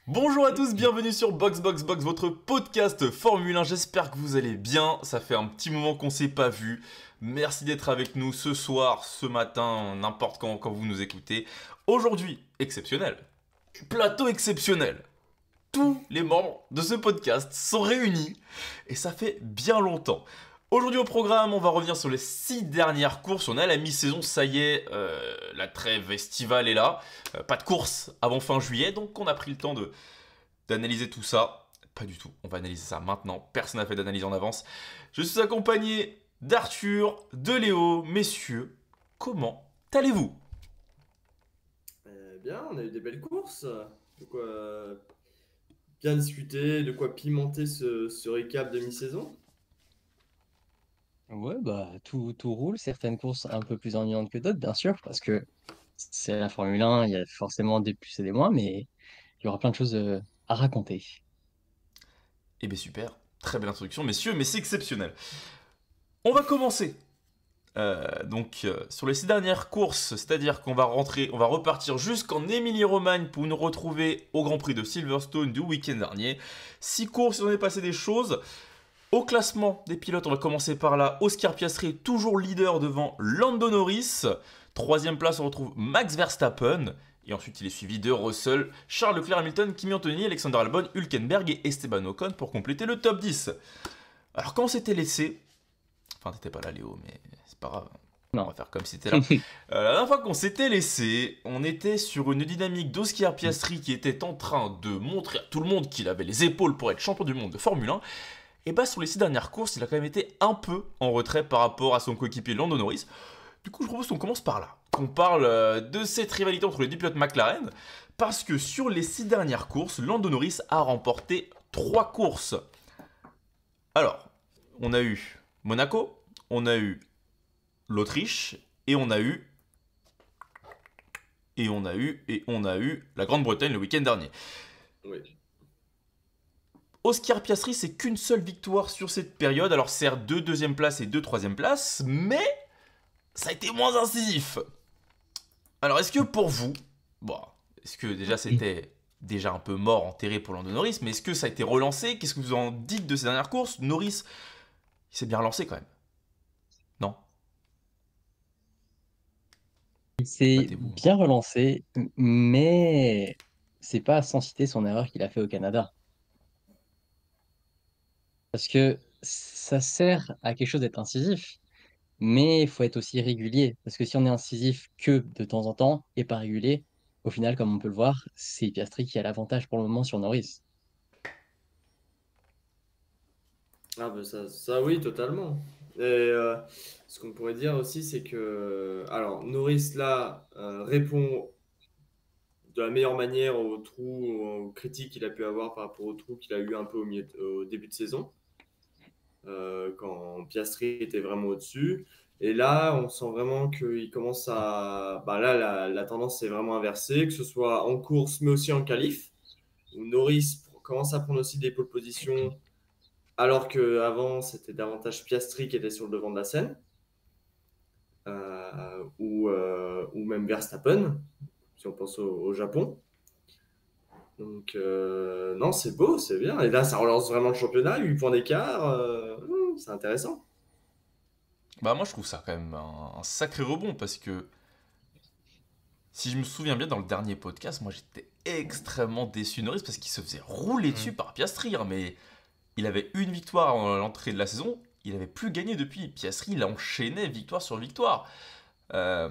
Bonjour à tous, bienvenue sur Box, votre podcast Formule 1. J'espère que vous allez bien. Ça fait un petit moment qu'on s'est pas vu. Merci d'être avec nous ce soir, ce matin, n'importe quand vous nous écoutez. Aujourd'hui, exceptionnel. Plateau exceptionnel. Tous les membres de ce podcast sont réunis et ça fait bien longtemps. Aujourd'hui au programme, on va revenir sur les 6 dernières courses. On est à la mi-saison, ça y est, la trêve estivale est là. Pas de course avant fin juillet, donc on a pris le temps d'analyser tout ça. Pas du tout, on va analyser ça maintenant. Personne n'a fait d'analyse en avance. Je suis accompagné d'Arthur, de Léo. Messieurs, comment allez-vous? Bien, on a eu des belles courses. De quoi bien discuter, de quoi pimenter ce récap de mi-saison. Ouais, bah tout roule. Certaines courses un peu plus ennuyantes que d'autres, bien sûr, parce que c'est la Formule 1, il y a forcément des plus et des moins, mais il y aura plein de choses à raconter. Eh bien super, très belle introduction messieurs, mais c'est exceptionnel. On va commencer sur les 6 dernières courses, c'est-à-dire qu'on va repartir jusqu'en Émilie-Romagne pour nous retrouver au Grand Prix de Silverstone du week-end dernier. 6 courses, il en est passé des choses. Au classement des pilotes, on va commencer par là. Oscar Piastri, toujours leader devant Lando Norris. Troisième place, on retrouve Max Verstappen. Et ensuite, il est suivi de Russell, Charles Leclerc, Hamilton, Kimi Antonelli, Alexander Albon, Hülkenberg et Esteban Ocon pour compléter le top 10. Alors, quand on s'était laissé... Enfin, t'étais pas là, Léo, mais c'est pas grave. On Non. va faire comme si t'étais là. La dernière fois qu'on s'était laissé, on était sur une dynamique d'Oscar Piastri qui était en train de montrer à tout le monde qu'il avait les épaules pour être champion du monde de Formule 1. Et bah sur les 6 dernières courses, il a quand même été un peu en retrait par rapport à son coéquipier Lando Norris. Du coup, je propose qu'on commence par là. Qu'on parle de cette rivalité entre les deux pilotes McLaren. Parce que sur les 6 dernières courses, Lando Norris a remporté 3 courses. Alors, on a eu Monaco, on a eu l'Autriche, et on a eu la Grande-Bretagne le week-end dernier. Oui. Oscar Piastri, c'est qu'une seule victoire sur cette période. Alors certes, 2 deuxième places et 2 troisième places, mais ça a été moins incisif. Alors est-ce que pour vous, bon, est-ce que déjà c'était déjà un peu mort, enterré pour Lando Norris, mais est-ce que ça a été relancé? Qu'est-ce que vous en dites de ces dernières courses? Norris, il s'est bien relancé quand même. Non? C'est Battez-vous. bien relancé, mais c'est pas sans citer son erreur qu'il a fait au Canada. Parce que ça sert à quelque chose d'être incisif, mais il faut être aussi régulier. Parce que si on est incisif que de temps en temps et pas régulier, au final, comme on peut le voir, c'est Piastri qui a l'avantage pour le moment sur Norris. Ah bah ça oui, totalement. Et ce qu'on pourrait dire aussi, c'est que alors Norris là répond de la meilleure manière aux trous, aux critiques qu'il a pu avoir par rapport aux trous qu'il a eu un peu au début de saison. Quand Piastri était vraiment au-dessus. Et là, on sent vraiment qu'il commence à... Bah là, la tendance est vraiment inversée, que ce soit en course, mais aussi en qualif, où Norris commence à prendre aussi des pole positions, alors qu'avant, c'était davantage Piastri qui était sur le devant de la scène, ou même Verstappen, si on pense au Japon. Donc, non, c'est beau, c'est bien. Et là, ça relance vraiment le championnat, 8 points d'écart, c'est intéressant. Bah moi je trouve ça quand même un sacré rebond parce que si je me souviens bien dans le dernier podcast, moi j'étais extrêmement déçu de Norris parce qu'il se faisait rouler dessus par Piastri, hein, mais il avait une victoire à l'entrée de la saison, il avait plus gagné depuis. Piastri il a enchaîné victoire sur victoire. Euh,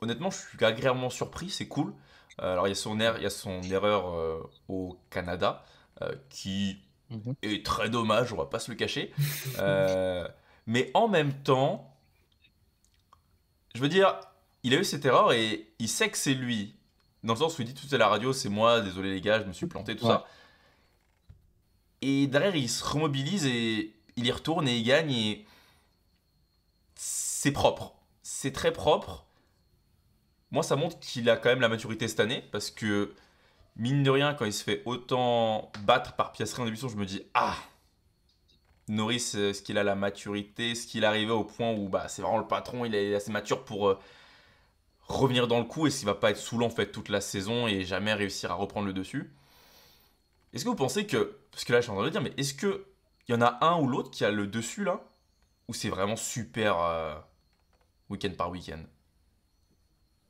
Honnêtement je suis agréablement surpris, c'est cool. Alors il y a son erreur au Canada qui Mhm. est très dommage, on va pas se le cacher. Euh, mais en même temps, je veux dire, il a eu cette erreur et il sait que c'est lui. Dans le sens où il dit tout à la radio, c'est moi, désolé les gars, je me suis planté, tout Ouais. ça. Et derrière, il se remobilise et il y retourne et il gagne et c'est propre. C'est très propre. Moi, ça montre qu'il a quand même la maturité cette année parce que, mine de rien, quand il se fait autant battre par Piastri en début de saison, je me dis, ah, Norris, est-ce qu'il a la maturité, est-ce qu'il est arrivé au point où bah, c'est vraiment le patron, il est assez mature pour revenir dans le coup? Est-ce qu'il va pas être saoulant en fait toute la saison et jamais réussir à reprendre le dessus? Est-ce que vous pensez que, parce que là je suis en train de le dire, mais est-ce que il y en a un ou l'autre qui a le dessus là? Ou c'est vraiment super week-end par week-end?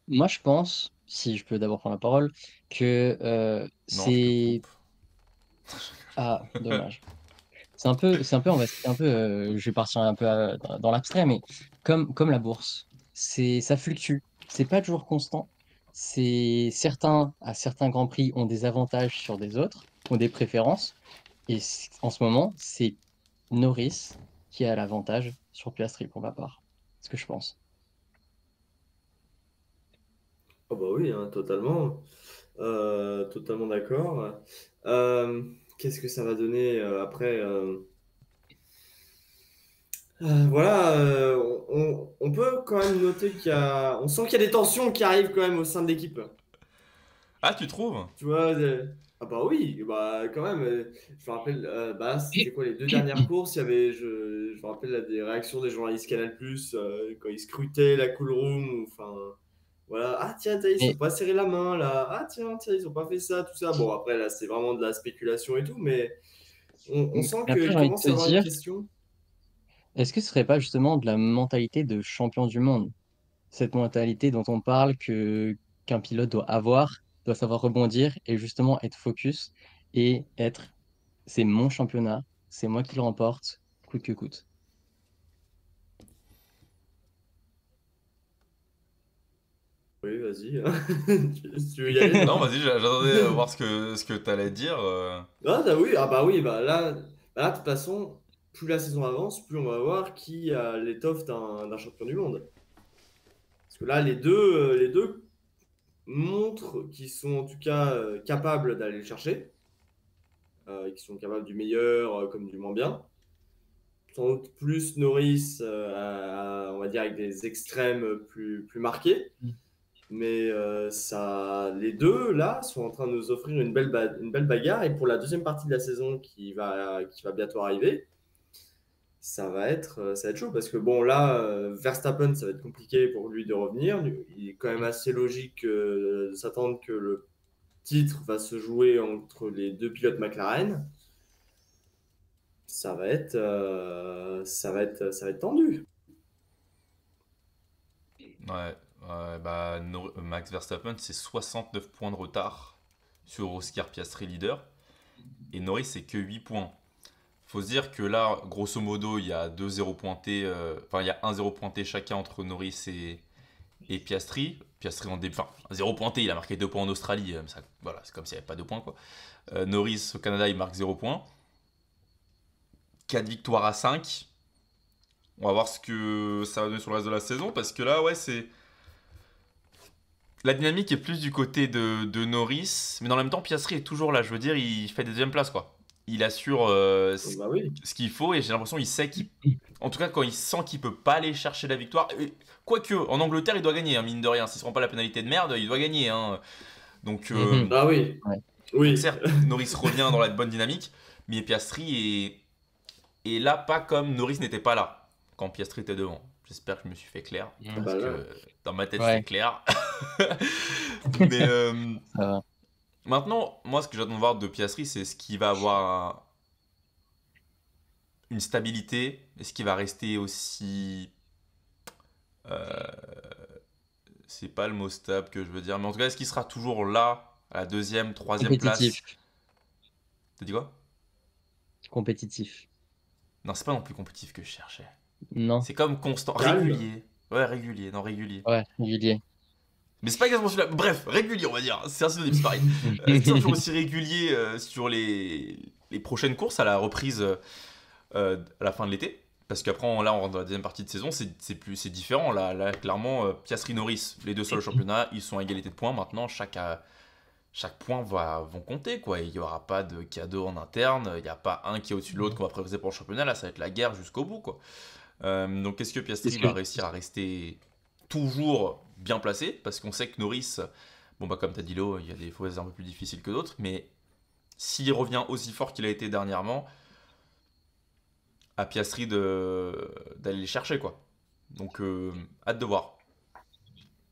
Moi, je pense, si je peux d'abord prendre la parole, que Non, je te c'est... coupe. Ah, dommage. C'est un peu, je vais partir un peu dans l'abstrait, mais comme la bourse, ça fluctue. C'est pas toujours constant. À certains grands prix ont des avantages sur des autres, ont des préférences. Et en ce moment, c'est Norris qui a l'avantage sur Piastri pour ma part. C'est ce que je pense. Oh bah oui, hein, totalement. Totalement d'accord. Qu'est-ce que ça va donner après voilà, on peut quand même noter on sent qu'il y a des tensions qui arrivent quand même au sein de l'équipe. Ah, tu trouves? Tu vois, ah bah oui, bah quand même. Je me rappelle, bah c'était quoi les deux dernières courses, il y avait, je me rappelle là, des réactions des journalistes Canal+, quand ils scrutaient la cool room, enfin voilà, ah tiens, ils sont Et, pas serré la main là, ah tiens, ils ont pas fait ça, tout ça. Bon après là c'est vraiment de la spéculation et tout, mais on sent mais après, qu'il j'ai envie de commence te à y avoir une dire, question. est-ce que ce serait pas justement de la mentalité de champion du monde? Cette mentalité dont on parle qu'un pilote doit avoir, doit savoir rebondir et justement être focus et être, c'est mon championnat, c'est moi qui le remporte, coûte que coûte. Oui, vas-y, si tu veux y aller. Non, vas-y, j'attendais voir ce que t'allais dire. Ah, bah oui, bah là, de toute façon, plus la saison avance, plus on va voir qui a l'étoffe d'un champion du monde. Parce que là, les deux montrent qu'ils sont en tout cas capables d'aller le chercher, qu'ils sont capables du meilleur comme du moins bien. Sans doute plus Norris, on va dire, avec des extrêmes plus marqués. Mais les deux, là, sont en train de nous offrir une belle bagarre. Et pour la deuxième partie de la saison qui va bientôt arriver, ça va être chaud. Parce que bon, là, Verstappen, ça va être compliqué pour lui de revenir. Il est quand même assez logique de s'attendre que le titre va se jouer entre les deux pilotes McLaren. Ça va être tendu. Ouais, ouais, bah, Max Verstappen, c'est 69 points de retard sur Oscar Piastri leader. Et Norris, c'est que 8 points. Faut se dire que là, grosso modo, il y a 2-0 pointés, enfin, il y a 1-0 pointé chacun entre Norris et Piastri. Piastri en début, enfin, 0 pointé, il a marqué 2 points en Australie, ça, voilà, c'est comme s'il n'y avait pas 2 points, quoi. Norris au Canada, il marque 0 points. 4 victoires à 5. On va voir ce que ça va donner sur le reste de la saison, parce que là, ouais, c'est. La dynamique est plus du côté de Norris, mais dans le même temps, Piastri est toujours là. Je veux dire, il fait des deuxièmes places, quoi. Il assure Bah oui. ce qu'il faut et j'ai l'impression qu'il sait qu'il. En tout cas, quand il sent qu'il peut pas aller chercher la victoire. Quoique, en Angleterre, il doit gagner, hein, mine de rien. S'il ne se prend pas la pénalité de merde, il doit gagner, hein. Donc, Mhm. Ah oui. Ouais. donc Oui. certes, Norris revient dans la bonne dynamique, mais Piastri est là pas comme Norris n'était pas là quand Piastri était devant. J'espère que je me suis fait clair, Ah Mhm. parce bah là. que dans ma tête c'est Ouais, clair. Mais ça va. maintenant, moi ce que j'attends de voir de Piastri, c'est ce qu'il va avoir une stabilité, est-ce qu'il va rester aussi... euh, c'est pas le mot stable que je veux dire, mais en tout cas, est-ce qu'il sera toujours là, à la deuxième, troisième Compétitif. place? T'as dit quoi? Compétitif. Non, c'est pas non plus compétitif que je cherchais. Non. C'est comme constant, Calme. régulier. Ouais, régulier, non, régulier. Ouais, régulier. Mais c'est pas exactement celui-là. Bref, régulier, on va dire. C'est un synonyme, c'est pareil. Est-ce qu'il sera toujours aussi régulier sur les prochaines courses à la reprise à la fin de l'été? Parce qu'après, là, on rentre dans la deuxième partie de saison, c'est différent. Là, clairement, Piastri Norris, les deux seuls au championnat, ils sont à égalité de points. Maintenant, chaque point vont compter, quoi. Il n'y aura pas de cadeau en interne. Il n'y a pas un qui est au-dessus de l'autre qu'on va prioriser pour le championnat. Là, ça va être la guerre jusqu'au bout, quoi. Donc, est-ce que C'est ce Piastri que va réussir à rester toujours bien placé? Parce qu'on sait que Norris, bon, bah, comme tu as dit, Lo, il y a des fois un peu plus difficiles que d'autres. Mais s'il revient aussi fort qu'il a été dernièrement, à Piastri d'aller les chercher, quoi. Donc, hâte de voir.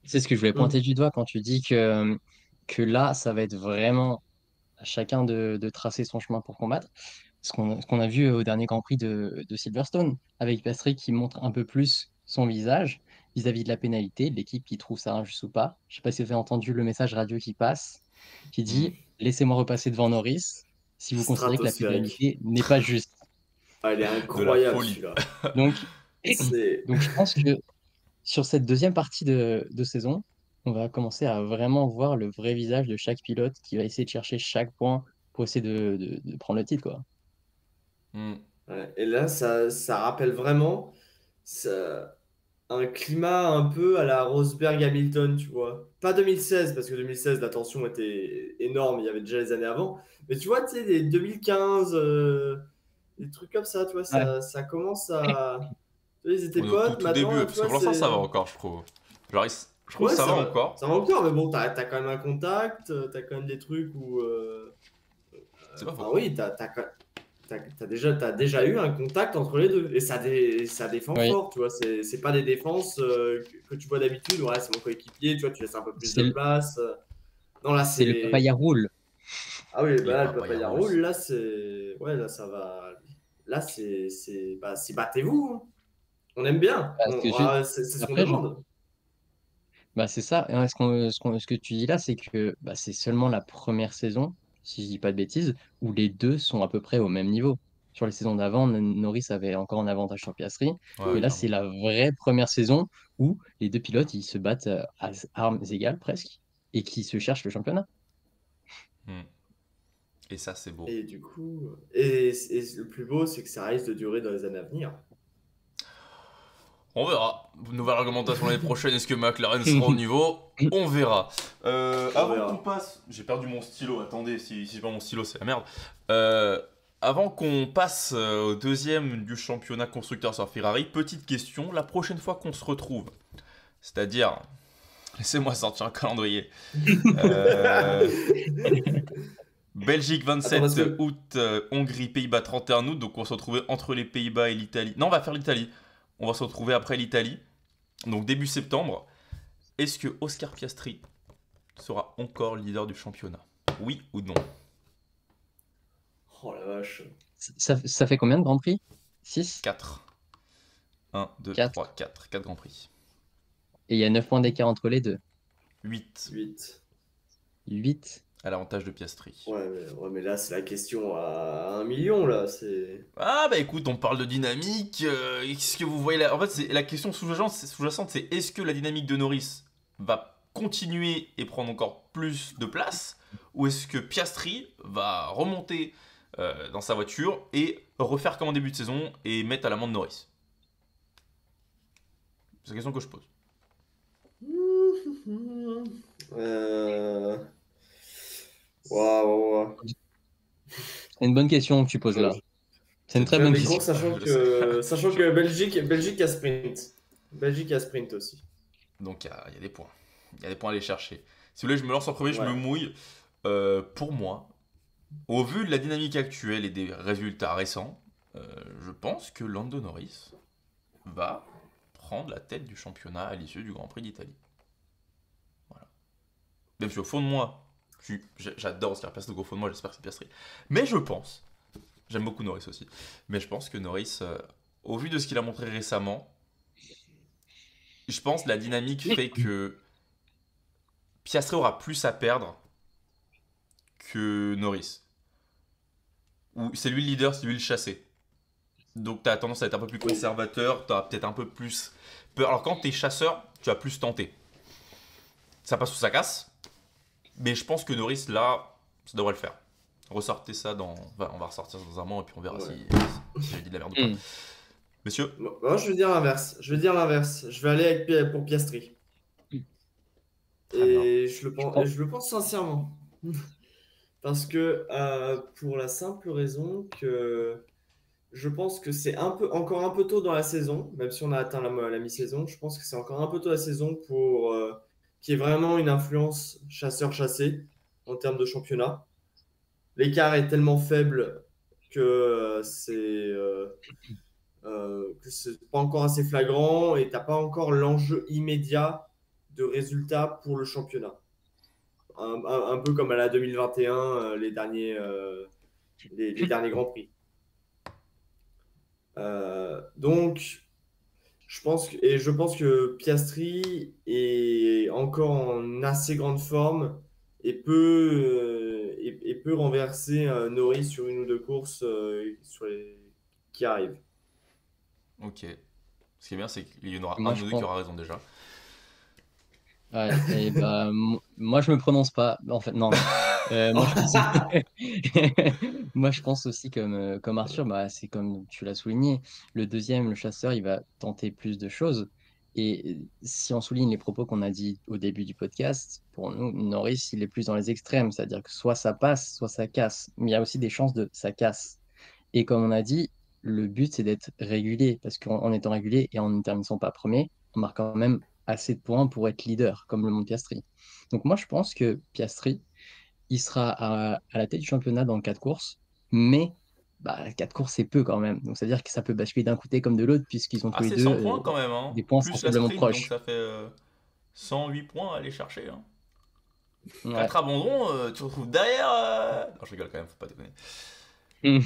C'est ce que je voulais pointer Mm. du doigt quand tu dis que là, ça va être vraiment à chacun de tracer son chemin pour combattre. Ce qu'on a vu au dernier Grand Prix de Silverstone, avec Piastri qui montre un peu plus son visage vis-à-vis de la pénalité, de l'équipe qui trouve ça injuste ou pas. Je sais pas si vous avez entendu le message radio qui passe, qui Hmm. dit: Laissez-moi repasser devant Norris si vous considérez que la Stratosphérique. pénalité n'est pas juste. Ah, il est De la incroyable folie. celui-là. Donc, C'est. donc je pense que sur cette deuxième partie de saison, on va commencer à vraiment voir le vrai visage de chaque pilote qui va essayer de chercher chaque point pour essayer de prendre le titre, quoi. Hmm. Ouais. Et là, ça rappelle vraiment un climat un peu à la Rosberg-Hamilton, tu vois. Pas 2016, parce que 2016, la tension était énorme, il y avait déjà les années avant. Mais tu vois, tu sais, les 2015, des trucs comme ça, tu vois, Ouais. ça commence à. Tu vois, ils étaient On est au tout, potes, tout début, maintenant, tu parce que vois, pour l'instant, ça va c'est. encore, je trouve. Genre, je trouve que Ouais, ça va encore. ça va encore, mais bon, t'as quand même un contact, t'as quand même des trucs où. C'est pas Enfin, faux. oui, t'as déjà eu un contact entre les deux. Et ça défend Oui, fort, tu vois. C'est pas des défenses que tu vois d'habitude. Ouais, c'est mon coéquipier, tu vois, tu laisses un peu plus c'est de le, place. Non, là, c'est le c'est. papaya roule. Ah oui, bah Les là, le papaya papaya roule, rules. là, c'est. Ouais, là, ça va. Là, bah, c'est battez-vous, hein. On aime bien. Parce que C'est ce qu'on après, demande. bah c'est ça. Et ce que tu dis là, c'est que bah, c'est seulement la première saison, si je dis pas de bêtises, où les deux sont à peu près au même niveau. Sur les saisons d'avant, Norris avait encore un avantage sur Piastri, Ouais, mais là, clairement. c'est la vraie première saison où les deux pilotes, ils se battent à armes égales presque, et qui se cherchent le championnat. Hmm. Et ça, c'est beau. Et du coup. Et le plus beau, c'est que ça risque de durer dans les années à venir. On verra. Nouvelle argumentation l'année prochaine. Est-ce que McLaren sera au niveau? On verra. On Avant qu'on verra. passe. J'ai perdu mon stylo. Attendez, si j'ai pas mon stylo, c'est la merde. Avant qu'on passe au deuxième du championnat constructeur sur Ferrari, petite question. La prochaine fois qu'on se retrouve, c'est-à-dire. Laissez-moi sortir un calendrier. Euh, Belgique Attends, parce 27 que. août, Hongrie, Pays-Bas 31 août. Donc on va se retrouver entre les Pays-Bas et l'Italie. Non, on va faire l'Italie. On va se retrouver après l'Italie. Donc début septembre. Est-ce que Oscar Piastri sera encore leader du championnat? Oui ou non? Oh la vache. Ça fait combien de Grand Prix? 6? 4. 1, 2, 3, 4. 4. 4 Grands Prix. Et il y a 9 points d'écart entre les deux. 8 8. 8. à l'avantage de Piastri. Ouais, mais là, c'est la question à 1 million, là. C'est. Ah bah écoute, on parle de dynamique. Est-ce que vous voyez En fait, la question sous-jacente, c'est est-ce que la dynamique de Norris va continuer et prendre encore plus de place, ou est-ce que Piastri va remonter dans sa voiture et refaire comme en début de saison et mettre à l'amende Norris? C'est la question que je pose. Euh... Waouh. C'est une bonne question que tu poses là. C'est une C'est très dur. bonne Mais gros, question. sachant Je sais. que, sachant que Belgique a sprint. Belgique a sprint aussi. Donc il y a des points. Il y a des points à aller chercher. Si vous voulez, je me lance en premier, je me Ouais. mouille. Pour moi, au vu de la dynamique actuelle et des résultats récents, je pense que Lando Norris va prendre la tête du championnat à l'issue du Grand Prix d'Italie. Voilà. Même si au fond de moi, j'adore Oscar Piastri, donc au fond de moi, j'espère que c'est Piastri. Mais je pense, j'aime beaucoup Norris aussi, mais je pense que Norris, au vu de ce qu'il a montré récemment, je pense que la dynamique fait que Piastri aura plus à perdre que Norris. Ou c'est lui le leader, c'est lui le chassé. Donc tu as tendance à être un peu plus conservateur, tu as peut-être un peu plus peur. Alors quand tu es chasseur, tu vas plus tenter. Ça passe ou ça casse. Mais je pense que Norris, là, ça devrait le faire. Ressortez ça dans. Enfin, on va ressortir dans un mois et puis on verra Ouais. si j'ai dit de la merde ou pas. Hmm. Messieurs, Moi, je vais dire l'inverse. Je vais aller pour Piastri. très bien. Et Je pense. je le pense sincèrement. Parce que pour la simple raison que je pense que c'est encore un peu tôt dans la saison, même si on a atteint la mi-saison, je pense que c'est encore un peu tôt la saison pour qu'il y ait vraiment une influence chasseur-chassé en termes de championnat. L'écart est tellement faible que que c'est pas encore assez flagrant et t'as pas encore l'enjeu immédiat de résultats pour le championnat. Un peu comme à la 2021, les derniers Grands Prix. Donc, je pense que Piastri est encore en assez grande forme et peut renverser Norris sur une ou deux courses qui arrivent. Ok. Ce qui est bien, c'est qu'il y en aura Moi, un je ou deux qui pense. aura raison déjà. Ouais, et bah, moi, je me prononce pas. En fait, non, non. Moi, je pense... moi, je pense aussi comme Arthur, bah, c'est comme tu l'as souligné. Le deuxième, le chasseur, il va tenter plus de choses. Et si on souligne les propos qu'on a dit au début du podcast, pour nous, Norris, il est plus dans les extrêmes, c'est-à-dire que soit ça passe, soit ça casse. Mais il y a aussi des chances de ça casse. Et comme on a dit, le but, c'est d'être régulier, parce qu'en étant régulier et en ne terminant pas premier, on marque quand même assez de points pour être leader, comme le montre Piastri. Donc moi, je pense que Piastri, il sera à la tête du championnat dans 4 courses, mais bah, 4 courses, c'est peu quand même. Donc c'est-à-dire que ça peut basculer d'un côté comme de l'autre, puisqu'ils ont Ah, tous les c'est deux 100 points quand même, hein. des points Plus la sensiblement sprint, donc proches. ça fait 108 points à aller chercher. Hein. Ouais. 4 abandons, tu te retrouves derrière. Non, je rigole quand même, faut pas déconner. Ouais.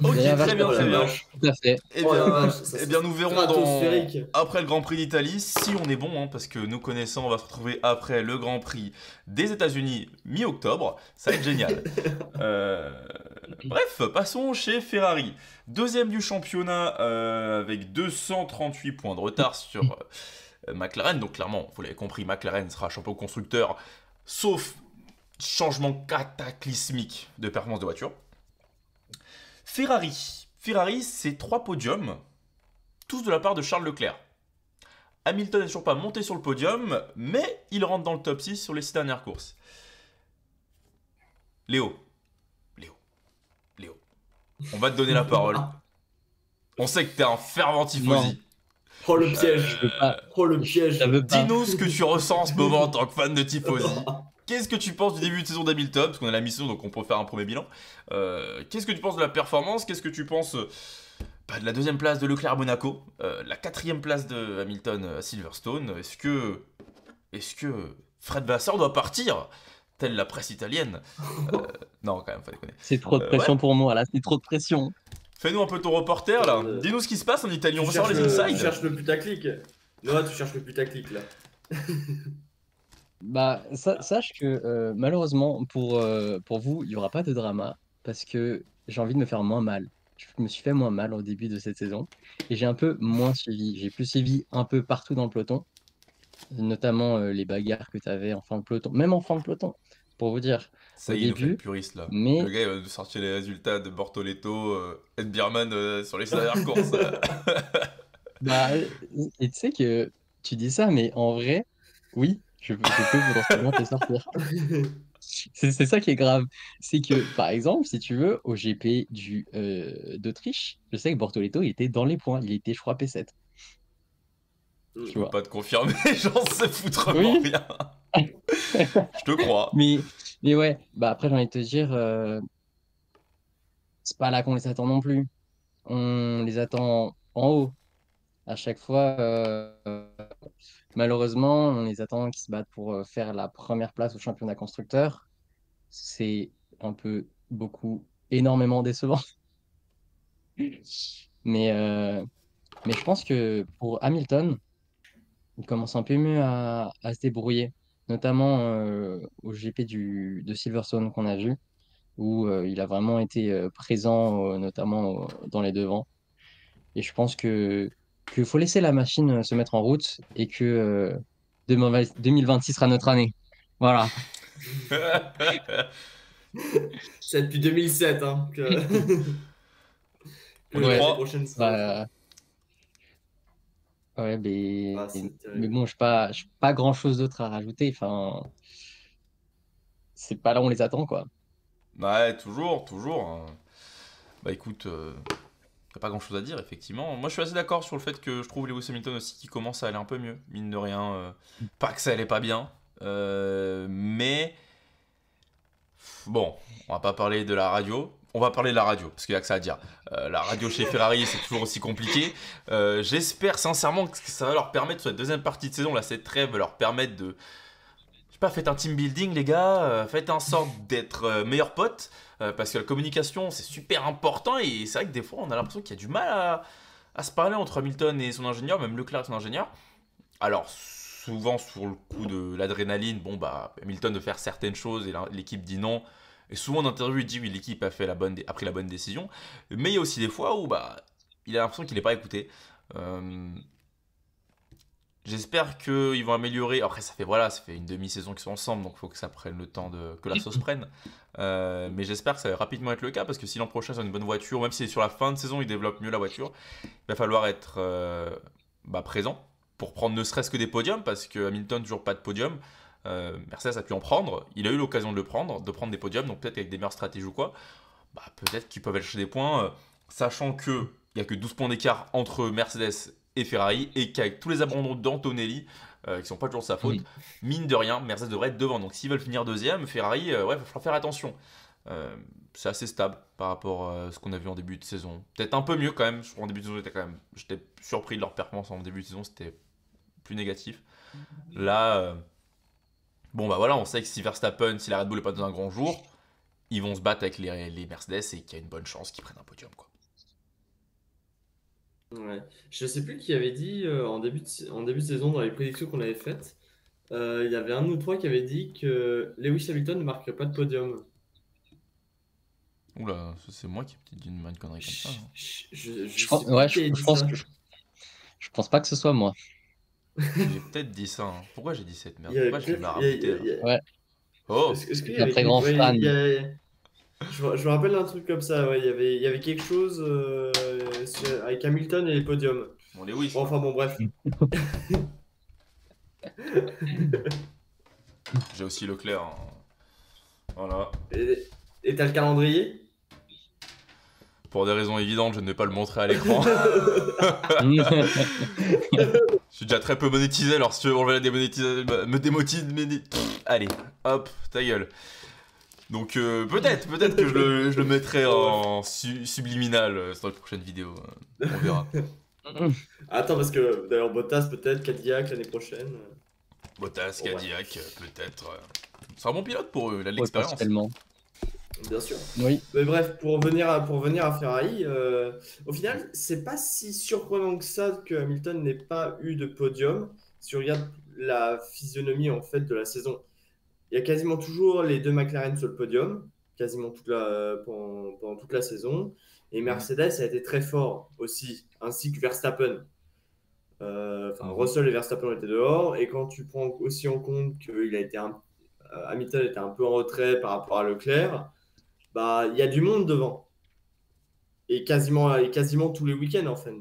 Ok, Derrière très bien, Oh la très bien. vache. tout à fait. Eh Oh bien, la vache, ça eh c'est bien, nous verrons stratosphérique. après le Grand Prix d'Italie, si on est bon, hein, parce que nous connaissant, on va se retrouver après le Grand Prix des États-Unis mi-octobre. Ça va être génial. Euh, Bref, passons chez Ferrari. Deuxième du championnat avec 238 points de retard sur McLaren. Donc clairement, vous l'avez compris, McLaren sera champion constructeur, sauf changement cataclysmique de performance de voiture. Ferrari, c'est 3 podiums, tous de la part de Charles Leclerc. Hamilton n'est toujours pas monté sur le podium, mais il rentre dans le top 6 sur les 6 dernières courses. Léo, on va te donner la parole. On sait que t'es un fervent Non, tifosi. Oh le je piège. veux pas. Oh le Ça piège. veut pas. Dis-nous ce que tu ressens en ce moment en tant que fan de tifosi. Qu'est-ce que tu penses du début de saison d'Hamilton? Parce qu'on a la mission, donc on peut faire un premier bilan. Qu'est-ce que tu penses de la performance? Qu'est-ce que tu penses de la deuxième place de Leclerc à Monaco? La quatrième place de Hamilton à Silverstone? Est-ce que Fred Vasseur doit partir? Telle la presse italienne. Non, quand même, faut déconner. C'est trop de Ouais, pression pour moi, là. C'est trop de pression. fais-nous un peu ton reporter là. Euh, Dis-nous ce qui se passe en Italie. On Tu veut savoir cherches les tu insides. cherches le putaclic. Noah, tu cherches le putaclic là. Bah, sache que malheureusement, pour vous, il n'y aura pas de drama parce que j'ai envie de me faire moins mal. Je me suis fait moins mal au début de cette saison et j'ai un peu moins suivi. J'ai plus suivi un peu partout dans le peloton, notamment les bagarres que tu avais en fin de peloton, même en fin de peloton, pour vous dire, Ça au y est, il nous fait le début. puriste là. Le Mais gars il va nous sortir les résultats de Bortoletto, Ed Bierman sur les dernières courses. bah, et tu sais que tu dis ça, mais en vrai, oui, je peux potentiellement te sortir. C'est ça qui est grave. C'est que, par exemple, si tu veux, au GP d'Autriche, je sais que Bortoleto, il était dans les points. Il était, je crois, P7. Je Tu peux vois. pas te confirmer, j'en sais foutrement Oui. rien. Je te crois. Mais, mais ouais, bah après, j'ai envie de te dire, c'est pas là qu'on les attend non plus. On les attend en haut. À chaque fois, malheureusement, on les attend qui se battent pour faire la première place au championnat constructeur. C'est un peu, beaucoup, énormément décevant. Mais, euh, mais je pense que pour Hamilton, il commence un peu mieux à se débrouiller, notamment au GP de Silverstone qu'on a vu, où il a vraiment été présent, notamment dans les devants. Et je pense qu'il faut laisser la machine se mettre en route et que 2026 sera notre année. Voilà. C'est depuis 2007 hein, que On y Ouais. l'année croit. prochaine sera la fin. Bah, ouais, Ah, c'est mais terrible. bon, je n'ai pas grand-chose d'autre à rajouter. Enfin, c'est pas là où on les attend, quoi. Ouais, toujours. Hein. Bah écoute, y a pas grand chose à dire, effectivement. Moi je suis assez d'accord sur le fait que je trouve Lewis Hamilton aussi qui commence à aller un peu mieux, mine de rien. Pas que ça allait pas bien, mais bon, on va pas parler de la radio. on va parler de la radio, parce qu'il y a que ça à dire. La radio chez Ferrari, c'est toujours aussi compliqué. J'espère sincèrement que ça va leur permettre, sur la deuxième partie de saison, là, cette trêve va leur permettre de... Je sais pas, faites un team building, les gars. Faites en sorte d'être meilleurs potes. Parce que la communication, c'est super important. Et c'est vrai que des fois, on a l'impression qu'il y a du mal à se parler entre Hamilton et son ingénieur, même Leclerc et son ingénieur. Alors, souvent, sur le coup de l'adrénaline, bon, bah, Hamilton de faire certaines choses et l'équipe dit non. Et souvent, en interview, il dit oui, l'équipe a pris la bonne décision. Mais il y a aussi des fois où bah, il a l'impression qu'il n'est pas écouté. J'espère qu'ils vont améliorer. Après, ça fait une demi-saison qu'ils sont ensemble, donc il faut que ça prenne le temps que la sauce prenne. Mais j'espère que ça va rapidement être le cas, parce que si l'an prochain, ils ont une bonne voiture, même si sur la fin de saison, ils développent mieux la voiture, il va falloir être présent pour prendre ne serait-ce que des podiums, parce que Hamilton, toujours pas de podium. Mercedes a pu en prendre. Il a eu l'occasion de de prendre des podiums, donc peut-être avec des meilleures stratégies ou quoi. Bah, peut-être qu'ils peuvent aller chercher des points, sachant qu'il n'y a que 12 points d'écart entre Mercedes et Ferrari, et qu'avec tous les abandons d'Antonelli, qui sont pas toujours de sa faute, mine de rien, Mercedes devrait être devant. Donc s'ils veulent finir deuxième, Ferrari, il va falloir faire attention. C'est assez stable par rapport à ce qu'on a vu en début de saison. Peut-être un peu mieux quand même. En début de saison, j'étais surpris de leur performance en début de saison, c'était plus négatif. Là, bon bah voilà, on sait que si Verstappen, si la Red Bull n'est pas dans un grand jour, ils vont se battre avec les Mercedes et qu'il y a une bonne chance qu'ils prennent un podium, quoi. Ouais. Je sais plus qui avait dit en début de saison dans les prédictions qu'on avait faites. Il y avait un ou trois qui avait dit que Lewis Hamilton ne marquerait pas de podium. Oula, c'est moi qui ai peut-être dit une connerie comme ça. Je pense, ouais, je pense pas que ce soit moi. J'ai peut-être dit ça. Hein. Pourquoi j'ai dit cette merde? Il y a Pourquoi je peut-être- l'ai il y a- il y a- rajouté il y a- Ouais, Oh, Est-ce qu'il y un avait très grand ouais, fan. je me rappelle un truc comme ça. Ouais, il y avait quelque chose avec Hamilton et les podiums. bon, Lewis. Bon, enfin bon, bref. J'ai aussi Leclerc. Hein. Voilà. Et t'as le calendrier? Pour des raisons évidentes, je ne vais pas le montrer à l'écran. Je suis déjà très peu monétisé, alors si tu veux enlever la démonétisation, me démotive, allez, hop, ta gueule. Donc peut-être que je le mettrai en subliminal dans les prochaines vidéos. On verra. Attends, parce que d'ailleurs, Bottas, peut-être, Cadillac l'année prochaine. Bottas, Ouais. Cadillac, peut-être. C'est un bon pilote pour eux, il a de Ouais, l'expérience. principalement. Bien sûr. Oui. Mais bref, pour revenir à Ferrari, au final, c'est pas si surprenant que ça que Hamilton n'ait pas eu de podium. Si on regarde la physionomie en fait de la saison, il y a quasiment toujours les deux McLaren sur le podium, quasiment pendant toute la saison. Et Mercedes a été très fort aussi, ainsi que Verstappen. Russell et Verstappen étaient dehors. Et quand tu prends aussi en compte qu'il a été Hamilton était un peu en retrait par rapport à Leclerc, bah il y a du monde devant. Et quasiment tous les week-ends en fait.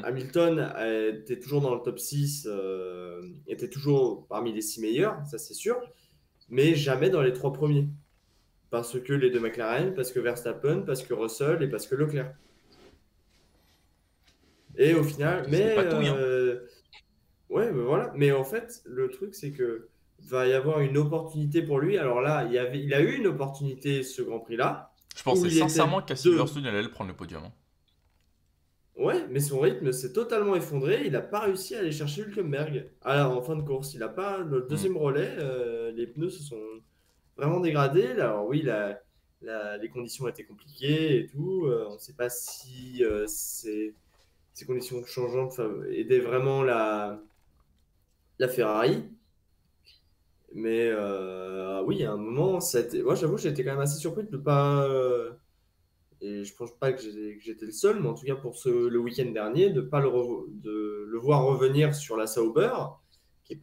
Hamilton était toujours dans le top 6, était toujours parmi les 6 meilleurs, ça c'est sûr, mais jamais dans les 3 premiers. Parce que les deux McLaren, parce que Verstappen, parce que Russell et parce que Leclerc. Et au final, C'est pas tout, hein. ouais, mais voilà. Mais en fait, le truc c'est que va y avoir une opportunité pour lui. Alors là, il a eu une opportunité ce Grand Prix-là. Je pensais où il sincèrement était qu'à deux. Silverstone, il allait prendre le podium. Hein. Ouais, mais son rythme s'est totalement effondré. Il n'a pas réussi à aller chercher Hülkenberg en fin de course. Il n'a pas le deuxième relais. Les pneus se sont vraiment dégradés. Alors oui, les conditions étaient compliquées et tout. On ne sait pas si ces conditions changeantes aidaient vraiment la Ferrari. Mais oui, à un moment, moi j'avoue, j'ai été quand même assez surpris de ne pas. Et je pense pas que j'étais le seul, mais en tout cas pour le week-end dernier, de pas de le voir revenir sur la Sauber, qui est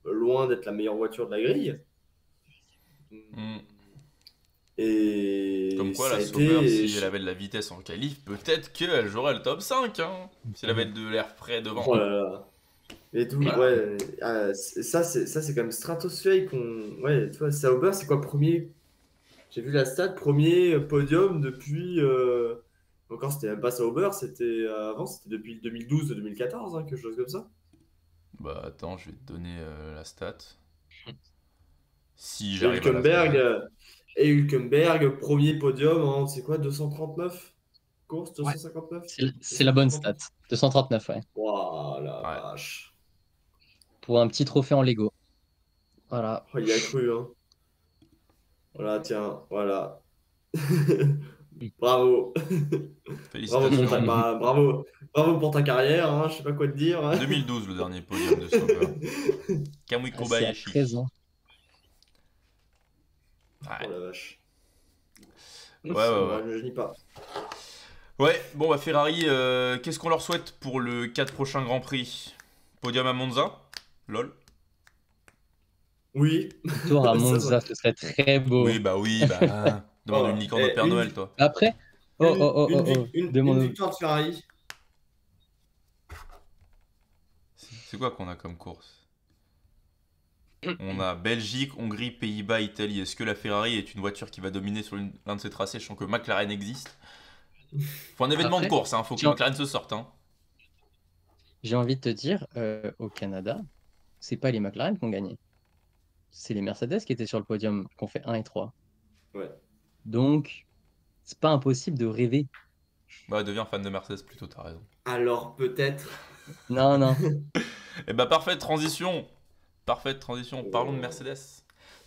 loin d'être la meilleure voiture de la grille. Et Comme quoi, ça la a Sauber, été. si elle avait de la vitesse en qualif, peut-être qu'elle jouerait le top 5. Hein, si elle avait de l'air frais devant. Oh là là. Et tout, Voilà. ouais. Ça, c'est quand même stratosphérique. Ouais, tu vois, Sauber, c'est quoi premier? J'ai vu la stat, premier podium depuis. Encore, c'était même pas Sauber, c'était avant, c'était depuis 2012-2014, hein, quelque chose comme ça. Bah attends, je vais te donner la stat. Si Et j'arrive à la trouver. Et Hülkenberg, premier podium en, c'est quoi, 239 courses, Ouais. 259? C'est la bonne stat. 239, ouais. Waouh, la Ouais. vache. Pour un petit trophée en Lego. Voilà. Oh, il y a cru, hein. Voilà, tiens, voilà. Bravo. Félicitations. Bravo pour ta carrière, hein, je sais pas quoi te dire. 2012, le dernier podium de Stoker. Kamui Ah, c'est à Kobayashi. 13 ans. Ouais. Oh la vache. Ouais, Ça ouais, me ouais. rajeunit pas. Ouais, bon, bah Ferrari, qu'est-ce qu'on leur souhaite pour le 4 prochains Grands Prix? Podium à Monza? Lol. Oui. Tour à Ça, Monza, ce serait très beau. Oui, bah. Hein. Demande Oh, une licorne au Père Noël, toi. Après, une demande. victoire de Ferrari. C'est quoi qu'on a comme course? On a Belgique, Hongrie, Pays-Bas, Italie. Est-ce que la Ferrari est une voiture qui va dominer sur l'un de ces tracés? Je sens que McLaren existe. Faut un événement de Après, course, hein. Faut que j'ai McLaren se sorte, hein. j'ai envie de te dire, au Canada, c'est pas les McLaren qui ont gagné. C'est les Mercedes qui étaient sur le podium, qui ont fait 1 et 3. Ouais. Donc, c'est pas impossible de rêver. Bah, deviens fan de Mercedes plutôt, t'as raison. Alors peut-être. Non, non. Et bah, parfaite transition. Parfaite transition. Parlons de Mercedes.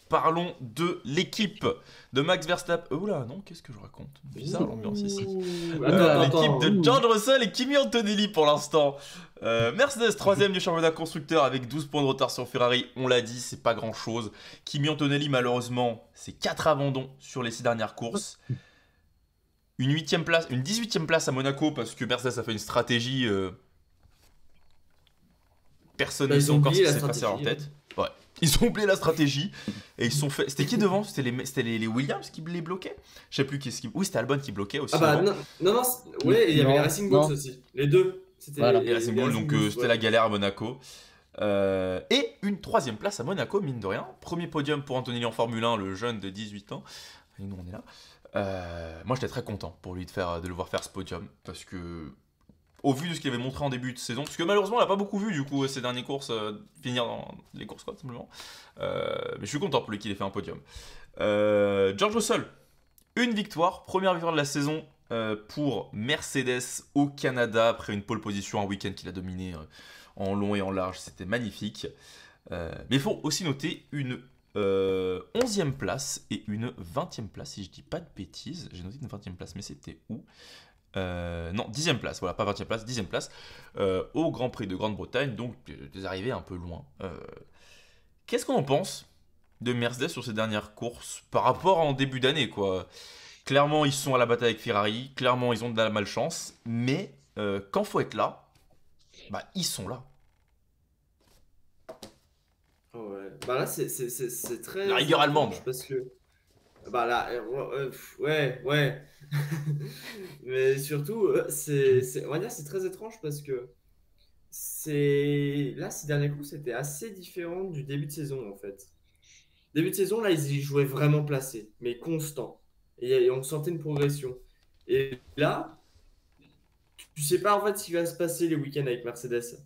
Parlons de l'équipe de Max Verstappen. Oula, non, qu'est-ce que je raconte? Bizarre l'ambiance ici. L'équipe de George Russell et Kimi Antonelli pour l'instant. Mercedes, troisième du championnat constructeur avec 12 points de retard sur Ferrari. On l'a dit, c'est pas grand chose. Kimi Antonelli, malheureusement, c'est 4 abandons sur les 6 dernières courses. Une 8e place, une 18e place à Monaco parce que Mercedes a fait une stratégie. Personne ne Ils sait ont encore ce oublié qui la s'est passé à leur stratégie, tête. Ouais. Ils ont oublié la stratégie et ils se sont fait. C'était qui devant? C'était les Williams qui les bloquaient? Je sais plus qui. Oui, c'était Albon qui bloquait aussi. Ah bah devant. non, ouais, il y avait les Non, Racing Bulls non. aussi. Les deux. C'était Voilà. Et Racing Bull, donc Bulls, c'était ouais. la galère à Monaco. Et une 3e place à Monaco, mine de rien. Premier podium pour Antonelli en Formule 1, le jeune de 18 ans. Et nous, on est là. Moi, j'étais très content pour lui de le voir faire ce podium. Parce que, au vu de ce qu'il avait montré en début de saison, parce que malheureusement, on l'a pas beaucoup vu, du coup, ces dernières courses, finir dans les courses, quoi, simplement. Mais je suis content pour lui qu'il ait fait un podium. George Russell, une victoire, première victoire de la saison pour Mercedes au Canada après une pole position, un week-end qu'il a dominé en long et en large, c'était magnifique. Mais il faut aussi noter une 11e place et une 20e place, si je dis pas de bêtises. J'ai noté une 20e place, mais c'était où? Non, 10e place, voilà, pas 20e place, 10e place au Grand Prix de Grande-Bretagne, donc des arrivées un peu loin. Qu'est-ce qu'on en pense de Mercedes sur ces dernières courses par rapport en début d'année, quoi? Clairement, ils sont à la bataille avec Ferrari, clairement, ils ont de la malchance, mais quand faut être là, bah, ils sont là. Oh ouais. Bah là, c'est très La rigueur étrange allemande. parce que. Bah là, ouais. Mais surtout, on va dire c'est très étrange parce que là, ces derniers coups, c'était assez différent du début de saison en fait. Début de saison, là, ils y jouaient vraiment placés, mais constant. Et on sentait une progression. Et là, tu sais pas en fait ce qui va se passer les week-ends avec Mercedes.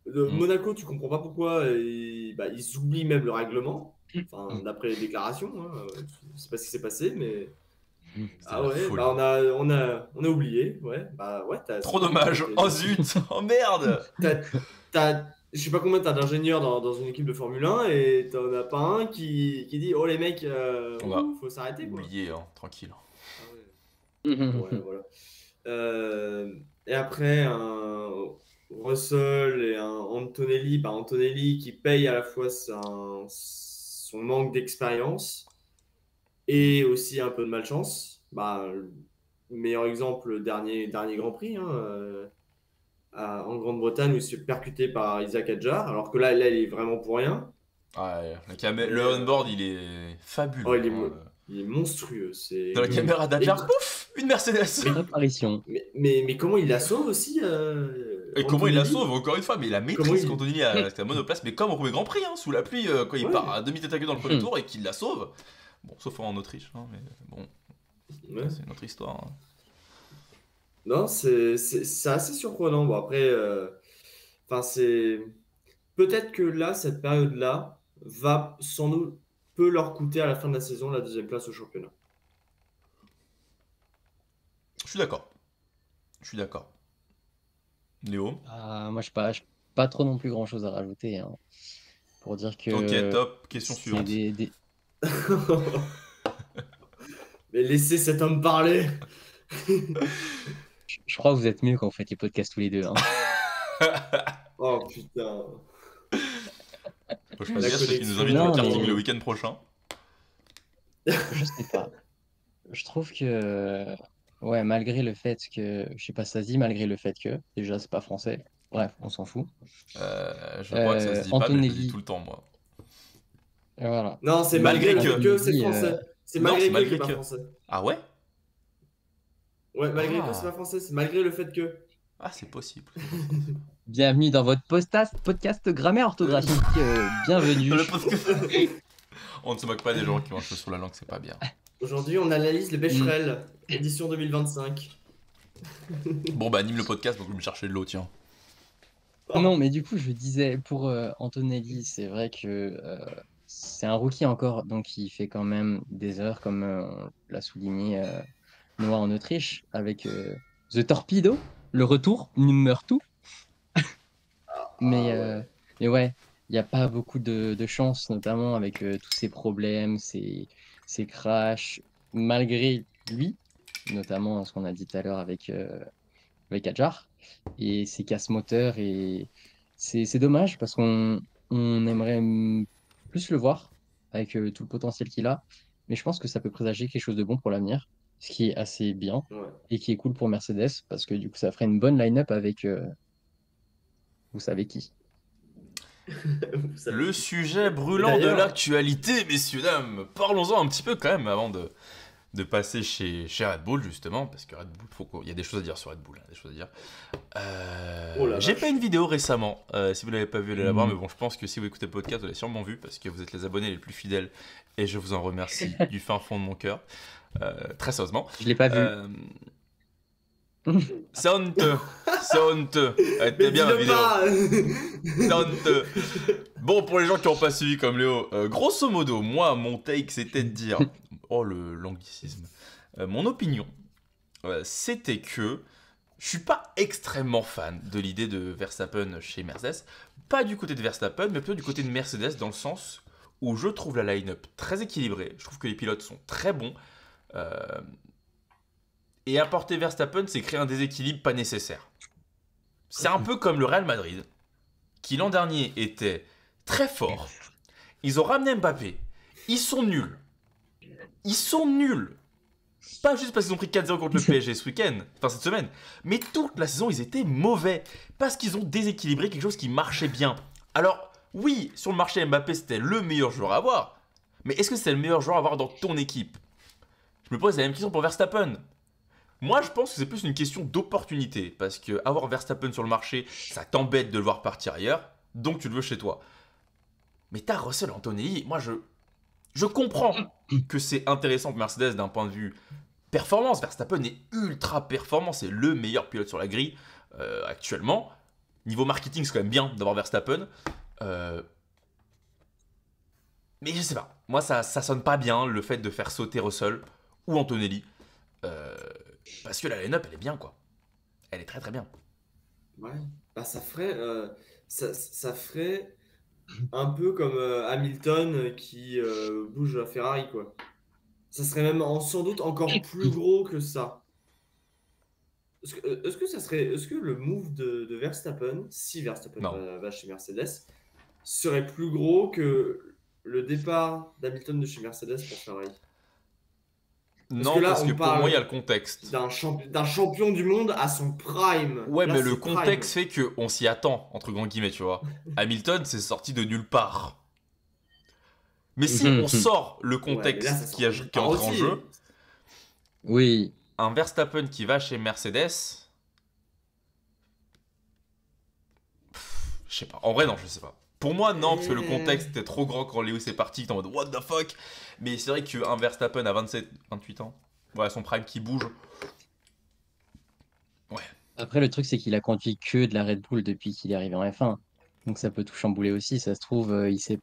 Monaco, tu comprends pas pourquoi ils oublient même le règlement. Enfin, d'après les déclarations, hein, je sais pas ce qui s'est passé, mais C'était ah la ouais, folie. bah on a oublié, ouais, bah ouais, Trop dommage. Oh zut. Oh merde. je sais pas combien t'as d'ingénieurs dans une équipe de Formule 1 et t'en as pas un qui dit oh les mecs, On va faut s'arrêter quoi. oublier, hein, tranquille. Ah ouais, voilà. Et après, un Russell et un Antonelli, bah Antonelli qui paye à la fois son manque d'expérience et aussi un peu de malchance. Bah, le meilleur exemple, le dernier Grand Prix hein, en Grande-Bretagne où il se fait percuter par Isaac Hadjar, alors que là il est vraiment pour rien. Ouais, Mais, le on-board, il est fabuleux. oh, hein. il est monstrueux. Dans la caméra d'Adjar, pouf, une Mercedes. Apparition. Mais comment il la sauve aussi Et comment il la Antonelli sauve, encore une fois, mais la Comment maîtrise il- quand Antonelli a la monoplace, mais comme au premier Grand Prix, hein, sous la pluie, quand il Ouais. part à demi-tête à queue dans le premier tour et qu'il la sauve. Bon, sauf en Autriche, hein, mais bon, Ouais. c'est une autre histoire. hein. Non, c'est assez surprenant. Bon, après, enfin, c'est peut-être que là, cette période-là va sans doute peut leur coûter à la fin de la saison la deuxième place au championnat. Je suis d'accord. Je suis d'accord. Léo? Moi, je pas trop non plus grand-chose à rajouter, hein, pour dire Ok, que top. Question c'est suivante. Mais laissez cet homme parler. Je crois que vous êtes mieux quand vous faites les podcasts tous les deux, hein. Oh putain. Faut que je fasse La gaffe parce qu'il nous invite connexion. au Non, karting mais le week-end prochain. je sais pas. Je trouve que, ouais, malgré le fait que, je sais pas si ça se dit, malgré le fait que, déjà, c'est pas français. Bref, on s'en fout. Je crois que ça se dit pas, mais je le dis tout Antonelli, le temps, moi. voilà. Non, c'est Malgré malgré le que. fait que c'est Antonelli, français. C'est Non, c'est malgré que qui malgré est pas que. français. Ah ouais? Ouais, malgré que c'est pas Ah, français, c'est malgré le fait que. ah c'est possible. C'est possible. bienvenue dans votre podcast grammaire orthographique. Bienvenue. Le podcast. On ne se moque pas des gens qui ont un cheveu sur la langue, c'est pas bien. Aujourd'hui, on analyse les Becherel, édition 2025. Bon, bah, anime le podcast, donc je vais me chercher de l'eau, tiens. Non, mais du coup, je disais, pour Antonelli, c'est vrai que c'est un rookie encore, donc il fait quand même des erreurs, comme on l'a souligné Noah en Autriche, avec The Torpedo, le retour, number 2. Mais, Ah euh, ouais. mais ouais, il n'y a pas beaucoup de chance, notamment avec tous ces problèmes, ces crashs, malgré lui, notamment ce qu'on a dit tout à l'heure avec Adjar, et ses casse-moteurs. Et c'est dommage parce qu'on aimerait plus le voir avec tout le potentiel qu'il a. Mais je pense que ça peut présager quelque chose de bon pour l'avenir, ce qui est assez bien Ouais. et qui est cool pour Mercedes parce que du coup, ça ferait une bonne line-up avec vous savez qui. Vous savez Le qui. sujet Et brûlant de d'ailleurs, l'actualité, messieurs, dames. Parlons-en un petit peu quand même avant de passer chez Red Bull, justement, parce que Red Bull, il y a des choses à dire sur Red Bull, hein, des choses à dire. oh la J'ai fait vache. une vidéo récemment, si vous l'avez pas vu, allez la voir, Mm. mais bon, je pense que si vous écoutez le podcast, vous l'avez sûrement vu, parce que vous êtes les abonnés les plus fidèles, et je vous en remercie du fin fond de mon cœur, très sérieusement. Je l'ai pas vu. Euh, c'est honteux, c'est honteux. Elle était Mais bien ma dis-le vidéo. pas. C'est honteux. Bon, pour les gens qui n'ont pas suivi comme Léo, grosso modo, moi, mon take, c'était de dire... Oh, l'anglicisme. Mon opinion, c'était que je suis pas extrêmement fan de l'idée de Verstappen chez Mercedes. Pas du côté de Verstappen, mais plutôt du côté de Mercedes, dans le sens où je trouve la line-up très équilibrée. Je trouve que les pilotes sont très bons. Euh, et apporter Verstappen, c'est créer un déséquilibre pas nécessaire. C'est un peu comme le Real Madrid, qui l'an dernier était très fort. Ils ont ramené Mbappé. Ils sont nuls. Ils sont nuls. Pas juste parce qu'ils ont pris 4-0 contre le PSG ce week-end, enfin cette semaine, mais toute la saison ils étaient mauvais. Parce qu'ils ont déséquilibré quelque chose qui marchait bien. Alors, oui, sur le marché Mbappé c'était le meilleur joueur à avoir, mais est-ce que c'est le meilleur joueur à avoir dans ton équipe? Je me pose la même question pour Verstappen. Moi, je pense que c'est plus une question d'opportunité. Parce que avoir Verstappen sur le marché, ça t'embête de le voir partir ailleurs. Donc tu le veux chez toi. Mais t'as Russell Antonelli. Moi, je comprends que c'est intéressant pour Mercedes d'un point de vue performance. Verstappen est ultra performant. C'est le meilleur pilote sur la grille actuellement. Niveau marketing, c'est quand même bien d'avoir Verstappen. Mais je sais pas. Moi, ça sonne pas bien le fait de faire sauter Russell ou Antonelli. Euh, Parce que la line-up, elle est bien, quoi. Elle est très très bien. Ouais. Bah, ça ferait un peu comme Hamilton qui bouge à Ferrari, quoi. Ça serait même sans doute encore plus gros que ça. Est-ce que le move de Verstappen, si Verstappen Non. va chez Mercedes, serait plus gros que le départ d'Hamilton de chez Mercedes pour Ferrari? Parce que Non, là, parce que on pour moi, il y a parle le contexte. d'un champion du monde à son prime. Ouais, Là, mais le c'est prime. contexte fait qu'on s'y attend, entre grands guillemets, tu vois. Hamilton, c'est sorti de nulle part. Mais si on sort le Ouais, mais là, ça contexte sort de nulle qui part entre en aussi. jeu, Oui, un Verstappen qui va chez Mercedes, je sais pas. En vrai, non, je sais pas. Pour moi, non, parce que le contexte était trop grand quand Lewis est parti, t'es en mode what the fuck. Mais c'est vrai qu'un Verstappen à 27, 28 ans, voilà, son prime qui bouge. Ouais. après le truc c'est qu'il a conduit que de la Red Bull depuis qu'il est arrivé en F1. Donc ça peut tout chambouler aussi. Ça se trouve, il sait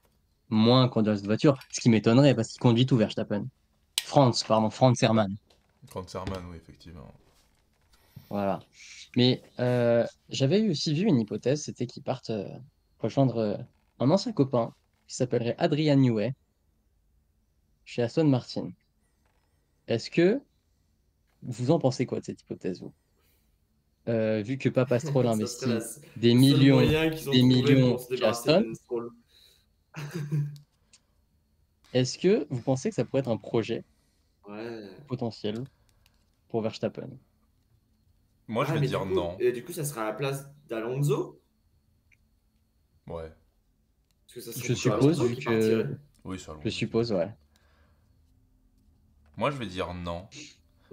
moins conduire cette voiture, ce qui m'étonnerait parce qu'il conduit tout Verstappen. Franz Hermann. Quand Serman, oui, effectivement. Voilà. Mais j'avais aussi vu une hypothèse, c'était qu'ils partent rejoindre un ancien copain qui s'appellerait Adrian Newey chez Aston Martin. Est-ce que vous en pensez quoi de cette hypothèse, vous? Vu que Papa Stroll Ça serait investit des le seul millions, moyen qu'ils ont des trouvé millions pour se chez débarrasser Aston, de Stroll. est-ce que vous pensez que ça pourrait être un projet Ouais. potentiel pour Verstappen? Moi, je Ah, vais mais dire non. du coup, ça sera à la place d'Alonso? Ouais. Parce que ça serait Je plutôt suppose, Alonso vu qui que... partirait. Oui, ça Je suppose, ouais. Moi, je vais dire non.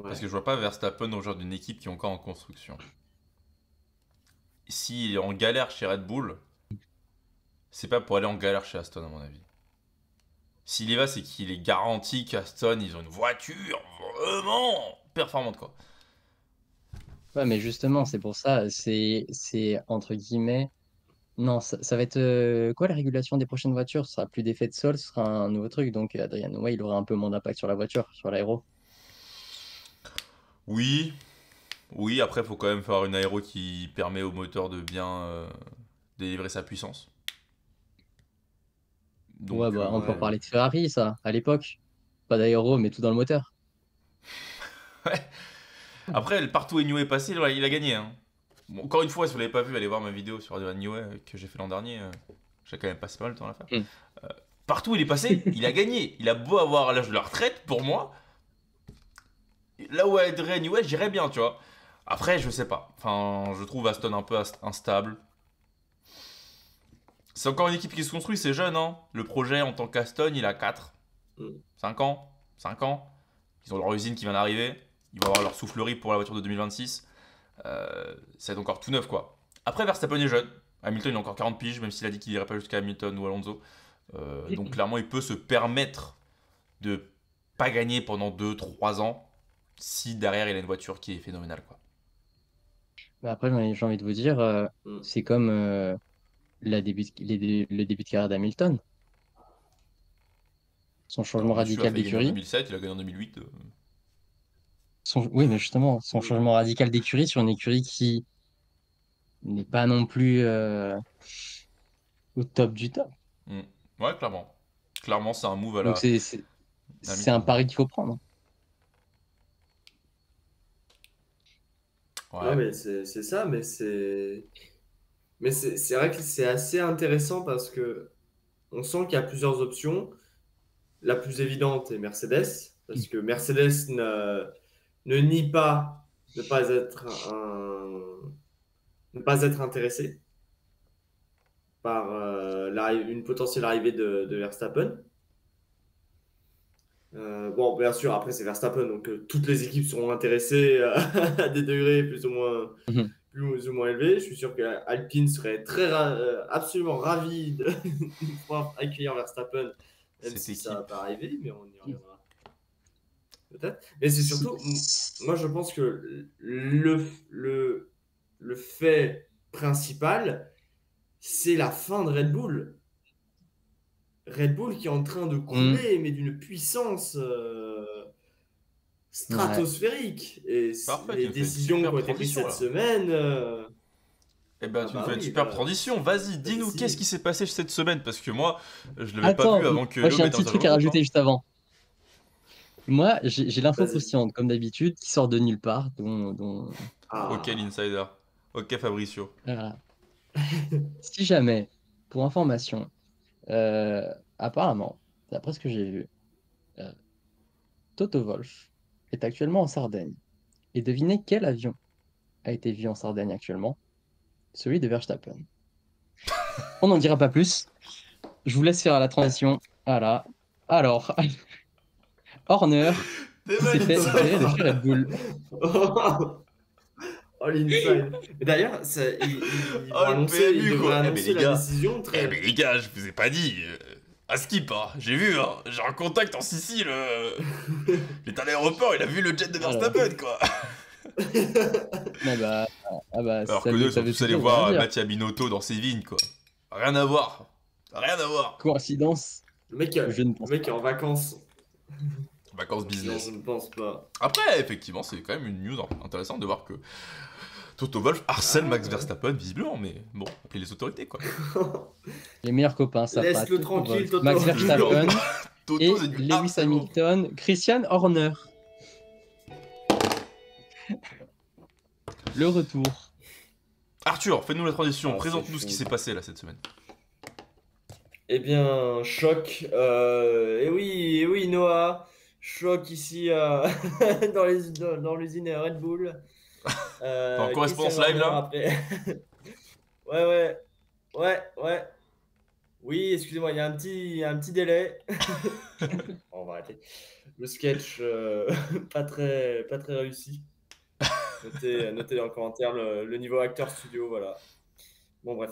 Parce Ouais. que je vois pas Verstappen au genre d'une équipe qui est encore en construction. S'il est en galère chez Red Bull, c'est pas pour aller en galère chez Aston, à mon avis. S'il y va, c'est qu'il est garanti qu'Aston, ils ont une voiture vraiment performante, quoi. Ouais, mais justement, c'est pour ça, c'est entre guillemets... Non, ça va être quoi la régulation des prochaines voitures? Ce sera plus d'effet de sol, ce sera un nouveau truc. Donc Adrian Newey, il aura un peu moins d'impact sur la voiture, sur l'aéro. Oui, oui, après, faut quand même faire une aéro qui permet au moteur de bien délivrer sa puissance. Ouais, Donc, bah on peut Ouais. reparler de Ferrari, ça, à l'époque. Pas d'aéro, mais tout dans le moteur. ouais. Après, le partout où Newey est passé, il a gagné. Hein. Bon, encore une fois, si vous l'avez pas vu, allez voir ma vidéo sur Adrian Newey que j'ai fait l'an dernier. J'ai quand même passé pas mal de temps à la faire. Hmm. Partout où il est passé, il a gagné. Il a beau avoir l'âge de la retraite, pour moi, là où Adrian Newey, j'irais bien, tu vois. Après, je sais pas. Enfin, je trouve Aston un peu instable. C'est encore une équipe qui se construit, c'est jeune, hein. Le projet en tant qu'Aston, il a 4, Mm. 5 ans. 5 ans. Ils ont leur usine qui vient d'arriver. Ils vont avoir leur soufflerie pour la voiture de 2026. C'est encore tout neuf, quoi. Après, Verstappen est jeune. Hamilton, il a encore 40 piges, même s'il a dit qu'il irait pas jusqu'à Hamilton ou Alonso. Donc, clairement, il peut se permettre de pas gagner pendant 2 3 ans si derrière il a une voiture qui est phénoménale, quoi. Bah, après, j'ai envie de vous dire, Mm. c'est comme le début de carrière d'Hamilton. Son Alors, changement monsieur a radical failli gagner en d'écurie. 2007, il a gagné en 2008. Oui, mais justement, son Mm. changement radical d'écurie sur une écurie qui n'est pas non plus au top du top. Hmm. Ouais, clairement. Clairement, c'est un move à Donc la c'est un Hamilton. pari qu'il faut prendre. Non, Ouais. mais c'est ça, mais c'est vrai que c'est assez intéressant parce que on sent qu'il y a plusieurs options. La plus évidente est Mercedes, parce que Mercedes ne nie pas ne pas être ne pas être intéressé par une potentielle arrivée de Verstappen. Bon, bien sûr, après c'est Verstappen, donc toutes les équipes seront intéressées à des degrés Mhm. plus ou moins élevés. Je suis sûr qu'Alpine serait absolument ravi de pouvoir accueillir Verstappen, même Cette si ça va équipe. pas arriver, mais on y reviendra peut-être. Mais c'est surtout, moi je pense que le fait principal, c'est la fin de Red Bull. Red Bull qui est en train de Mm. couler, mais d'une puissance Ouais. stratosphérique. Et Parfait, tu les me fais une décisions qui superbe ont été prises transition cette là. semaine. Eh ben, Ah tu me bah fais une oui, superbe là, transition. Vas-y, ça c'est dis-nous qu'est-ce signé. qui s'est passé cette semaine parce que moi, je l'avais pas Attends, vu avant que moi Léo j'ai un mette un petit message dans truc le à groupe. rajouter Hein. juste avant. Moi, j'ai l'info Vas-y. croustillante, comme d'habitude, qui sort de nulle part, Ok, Ah. l'insider. Ok, Fabricio. voilà. Si jamais, pour information, apparemment, d'après ce que j'ai vu, euh, Toto Wolff est actuellement en Sardaigne. Et devinez quel avion a été vu en Sardaigne actuellement? Celui de Verstappen. On n'en dira pas plus. Je vous laisse faire la transition. Voilà. Alors, Horner T'es s'est fait virer de magnifique. chez Red Bull. Oh, l'inside. Et d'ailleurs, Oh le ils PMU devraient quoi. Eh mais annoncer les la gars. décision Eh mais très. les gars, je vous ai pas dit. À Skip, hein. J'ai vu, hein. J'ai un contact en Sicile. Il est à l'aéroport, il a vu le jet de Voilà. Verstappen quoi. Ah bah, Alors que nous, ils ça sont veut tous tout allés dire, rien voir dire. Mattia Binotto dans ses vignes quoi. Rien à voir. Rien à voir. Coïncidence. Je ne le pense mec est pas. en vacances. Vacances Non, business. je ne pense pas. Après, effectivement, c'est quand même une news intéressante de voir que Toto Wolff harcèle Ah, Max Verstappen, visiblement, mais bon, appelez les autorités, quoi. Les meilleurs copains, ça pas Laisse-le Toto tranquille, Wolff, Toto. Max Je te jure, Verstappen Toto, et c'est du Lewis harcèlement. Hamilton, Christian Horner. Le retour. Arthur, fais-nous la transition, Ah, c'est présente-nous ce qui fou. s'est passé là cette semaine. Eh bien, choc. Et oui, Noah. Choc ici dans l'usine Red Bull. T'es en Christian correspondance live Horner là? après. Ouais, ouais, ouais. Oui, excusez-moi, il y a un petit délai. On va arrêter. Le sketch, pas très réussi. Notez dans le commentaire le niveau acteur studio, voilà. Bon, bref.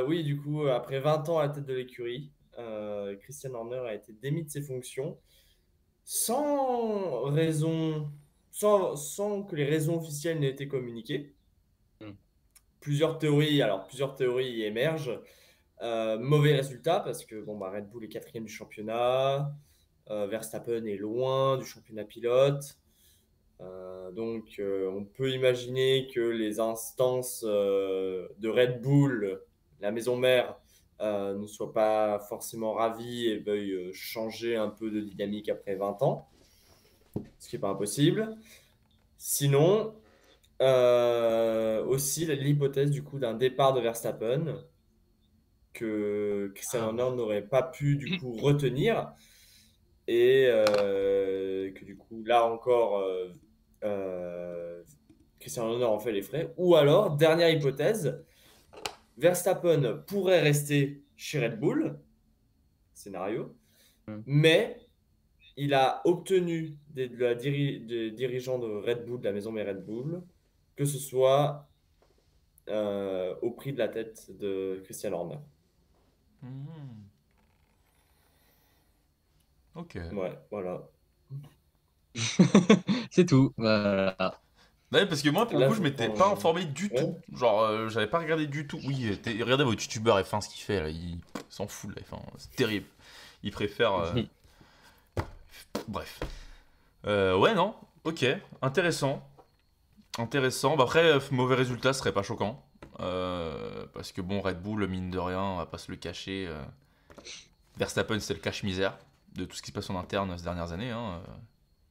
Oui, du coup, après 20 ans à la tête de l'écurie, Christian Horner a été démis de ses fonctions sans raison, sans que les raisons officielles n'aient été communiquées. Mm. Plusieurs théories émergent. Mauvais résultat parce que bon, bah, Red Bull est quatrième du championnat. Verstappen est loin du championnat pilote. Donc, on peut imaginer que les instances de Red Bull, la maison mère, ne soient pas forcément ravies et veuillent changer un peu de dynamique après 20 ans, ce qui n'est pas impossible. Sinon, aussi l'hypothèse du coup d'un départ de Verstappen que Christian Horner n'aurait pas pu du coup retenir et que du coup là encore Christian Horner en fait les frais. Ou alors, dernière hypothèse, Verstappen pourrait rester chez Red Bull, scénario, Mm. mais il a obtenu des dirigeants de Red Bull, de la maison mère Red Bull, que ce soit au prix de la tête de Christian Horner. Hmm. Ok. Ouais, voilà. C'est tout. Voilà. Ouais, parce que moi, pour le Là, coup, je je m'étais prends. pas informé du Ouais. tout. Genre, j'avais pas regardé du tout. Oui, regardez votre youtubeur F1 ce qu'il fait là, il s'en fout de la F1, c'est terrible. Il préfère. Bref. Ouais, non, ok, intéressant. Intéressant. Bah, après, mauvais résultat serait pas choquant. Parce que bon, Red Bull, mine de rien, on va pas se le cacher. Verstappen, c'est le cache-misère de tout ce qui se passe en interne ces dernières années. Hein.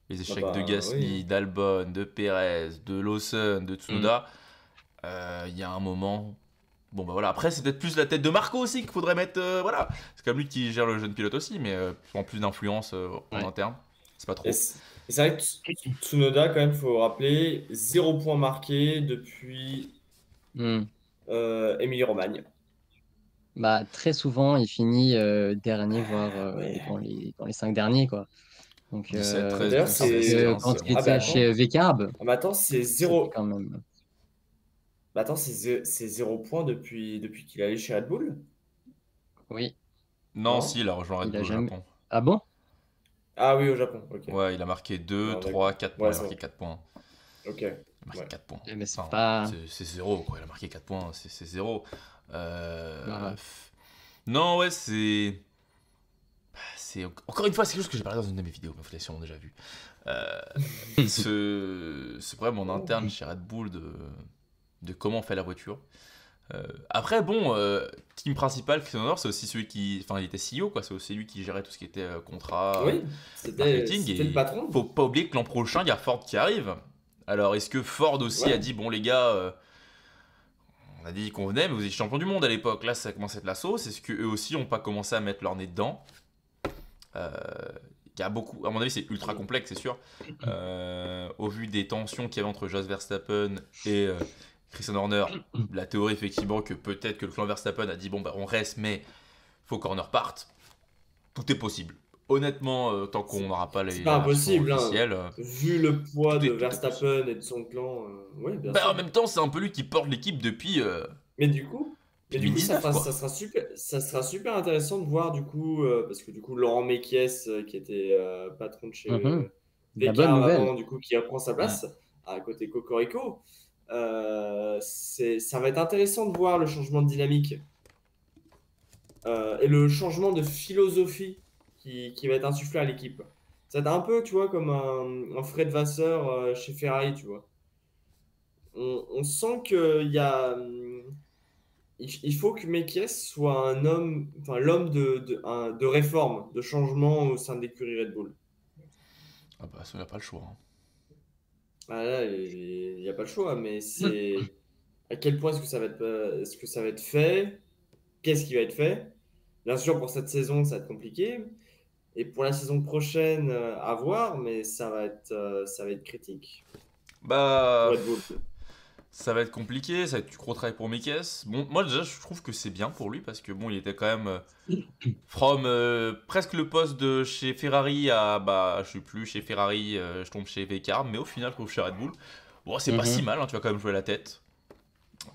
Les échecs de Gasly, Oui. d'Albon, de Perez, de Lawson, de Mm. Tsunoda. Il y a un moment. Bon, bah voilà. Après, c'est peut-être plus la tête de Marco aussi qu'il faudrait mettre. Voilà. C'est comme lui qui gère le jeune pilote aussi, mais en plus d'influence en Ouais. interne. C'est pas trop. Et c'est vrai que Tsunoda, quand même, il faut rappeler, 0 point marqué depuis Mm. Émilie-Romagne. Bah, très souvent, il finit dernier, voire Ouais. dans les 5 derniers, quoi. Donc, 17, 13, D'ailleurs, 12, parce 16, que 15. quand C'est il bon. Ah bah était attends. chez VCarb, Ah bah attends, c'est c'était 0. quand même. Bah attends, c'est 0 point depuis qu'il est allé chez Red Bull, Oui, Non, si, non? il a rejoint Red il a Bull au jamais. Japon. Ah bon? Ah oui, au Japon, ok. Ouais, il a marqué 2, Non, 3, d'accord. 4 points. Ouais, Il a c'est marqué bon. 4 points. Ok, Il a marqué ouais. 4 points. Mais c'est Enfin, pas. c'est 0, quoi. Il a marqué 4 points, c'est 0. Voilà. Non, ouais, c'est. Encore une fois, c'est quelque chose que j'ai parlé dans une de mes vidéos, mais vous l'avez sûrement déjà vu. Ce problème en interne chez Red Bull de comment on fait la voiture. Après, bon, team principal, Christian Horner, c'est aussi celui qui. Enfin, il était CEO, quoi. C'est aussi lui qui gérait tout ce qui était contrat, Oui, marketing. c'était le Et patron. faut pas oublier que l'an prochain, il y a Ford qui arrive. Alors, est-ce que Ford aussi Ouais. a dit, bon, les gars, on a dit qu'on venait, mais vous étiez champion du monde à l'époque. Là, ça commence à être la sauce. Est-ce qu'eux aussi n'ont pas commencé à mettre leur nez dedans? Il y a beaucoup, à mon avis, c'est ultra complexe, c'est sûr. Au vu des tensions qu'il y avait entre Jos Verstappen et Christian Horner, la théorie effectivement que peut-être que le clan Verstappen a dit bon bah on reste, mais faut qu'Horner parte. Tout est possible. Honnêtement, tant qu'on n'aura pas C'est la pas version impossible, hein. officielle, Vu le poids tout de est possible. Verstappen et de son clan, oui, bien Bah, en sûr. même temps, c'est un peu lui qui porte l'équipe depuis Mais du coup, 2019, quoi. ça sera super intéressant de voir du coup, parce que du coup, Laurent Mekies, qui était patron de chez Mhm. La bonne Descartes nouvelle. avant, du coup, qui reprend sa place à côté Cocorico. Ça va être intéressant de voir le changement de dynamique. et le changement de philosophie qui va être insufflé à l'équipe. Ça va être un peu, tu vois, comme un Fred Vasseur chez Ferrari, tu vois. On sent qu'il y a. Il faut que Mekies soit un homme, enfin l'homme de réforme, de changement au sein de l'écurie Red Bull. Ah bah, ça n'a pas le choix, hein. Ah là, il n'y a pas le choix, mais c'est à quel point est-ce que ça va être fait? Qu'est-ce qui va être fait? Bien sûr, pour cette saison, ça va être compliqué. Et pour la saison prochaine, à voir, mais ça va être critique pour Bah, Red Bull. ça va être compliqué, ça va être du gros travail pour Mekies. Bon, moi déjà, je trouve que c'est bien pour lui parce que bon, il était quand même from presque le poste de chez Ferrari à bah, je suis plus chez Ferrari, je tombe chez Vekar, mais au final, je trouve chez Red Bull. Bon, c'est pas si mal, hein, tu vas quand même jouer la tête.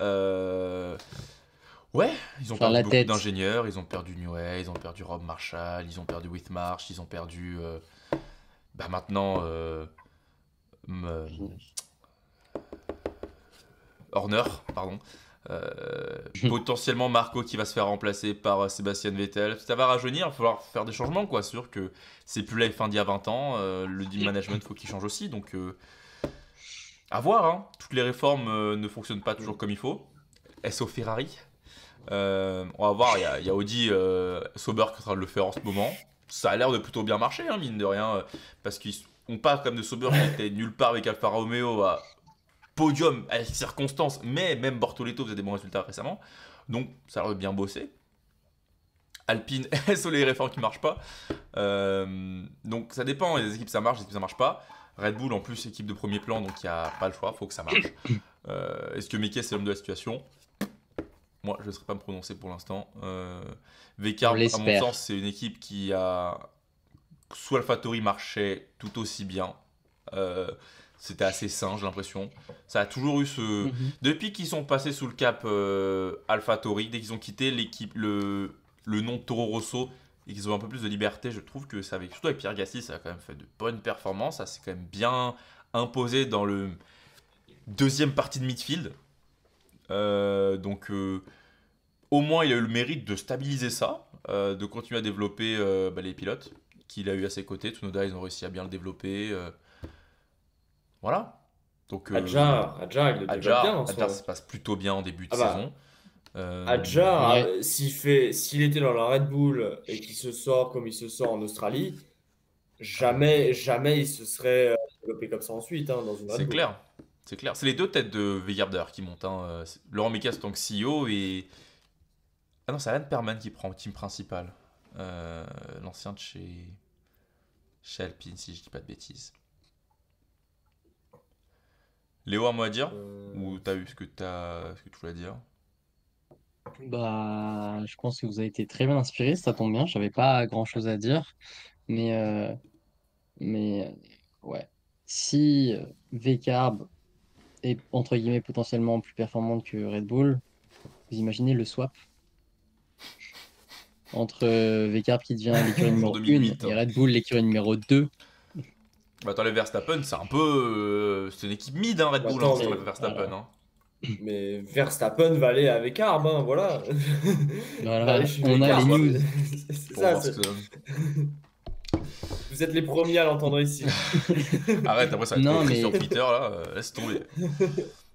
Euh, Ouais, ils ont Enfin, perdu la beaucoup tête. d'ingénieurs, ils ont perdu Newey, ils ont perdu Rob Marshall, ils ont perdu Whitmarsh, ils ont perdu bah maintenant m- Horner, pardon. Potentiellement Marco qui va se faire remplacer par Sébastien Vettel. Ça va rajeunir, il va falloir faire des changements quoi. C'est sûr que c'est plus la F1 d'il y a 20 ans, le team management faut qu'il change aussi. Donc à voir, hein. Toutes les réformes ne fonctionnent pas toujours comme il faut. SO Ferrari. On va voir, il y a Audi Sauber qui est en train de le faire en ce moment. Ça a l'air de plutôt bien marcher, hein, mine de rien, parce qu'on part comme de Sauber qui était nulle part avec Alfa Romeo à podium avec circonstances, mais même Bortoleto faisait des bons résultats récemment. Donc ça a l'air de bien bosser. Alpine, sur les réformes qui marchent pas. Donc ça dépend, il y a des équipes ça marche, des équipes ça marche pas. Red Bull en plus équipe de premier plan, donc il n'y a pas le choix, faut que ça marche. Est-ce que Mekies c'est l'homme de la situation? Moi, je ne serais pas me prononcer pour l'instant. On Vcarb, à mon l'espère. sens, c'est une équipe qui a. Sous AlphaTauri marchait tout aussi bien. Euh, C'était assez sain, j'ai l'impression. Ça a toujours eu ce. Mhm. Depuis qu'ils sont passés sous le cap AlphaTauri, dès qu'ils ont quitté l'équipe, le nom de Toro Rosso, et qu'ils ont un peu plus de liberté, je trouve que ça, avec, surtout avec Pierre Gasly, ça a quand même fait de bonnes performances. Ça s'est quand même bien imposé dans le deuxième partie de midfield. Donc, au moins, il a eu le mérite de stabiliser ça, de continuer à développer bah, les pilotes qu'il a eu à ses côtés. Tsunoda, ils ont réussi à bien le développer. Voilà. Donc, Adjar, il le développe bien en ce Adjar moment. se passe plutôt bien en début de Ah bah, saison. Euh, Adjar, Ouais. s'il était dans la Red Bull et qu'il se sort comme il se sort en Australie, ah oui, jamais il se serait développé comme ça ensuite dans une Red c'est Bull. clair. C'est clair. C'est les deux têtes de Vegarder qui montent, hein. Laurent Mekies en tant que CEO et. Ah non, c'est Alan Perman qui prend le team principal. L'ancien de chez Alpine, si je dis pas de bêtises. Léo, un mot à dire? Euh, Ou t'as eu ce que tu voulais dire? Bah, je pense que vous avez été très bien inspiré, ça tombe bien. J'avais pas grand-chose à dire, mais, euh, mais ouais. Si VCarb est entre guillemets potentiellement plus performante que Red Bull, vous imaginez le swap entre VCarb qui devient l'écurie En numéro 1 2008. et Red Bull l'écurie numéro 2. Bah, t'enlèves Verstappen, c'est un peu. C'est une équipe mid, hein, Red bah Bull, hein, attends, si t'enlèves mais, Verstappen. Voilà. Hein. Verstappen va aller avec Arb, voilà. Il va aller Voilà, chez on a Pour les Vecar, swap, news. c'est pour ça. voir ce que ça donne. Vous êtes les premiers à l'entendre ici. Arrête, après ça va être Non, repris sur mais Twitter, là, laisse tomber.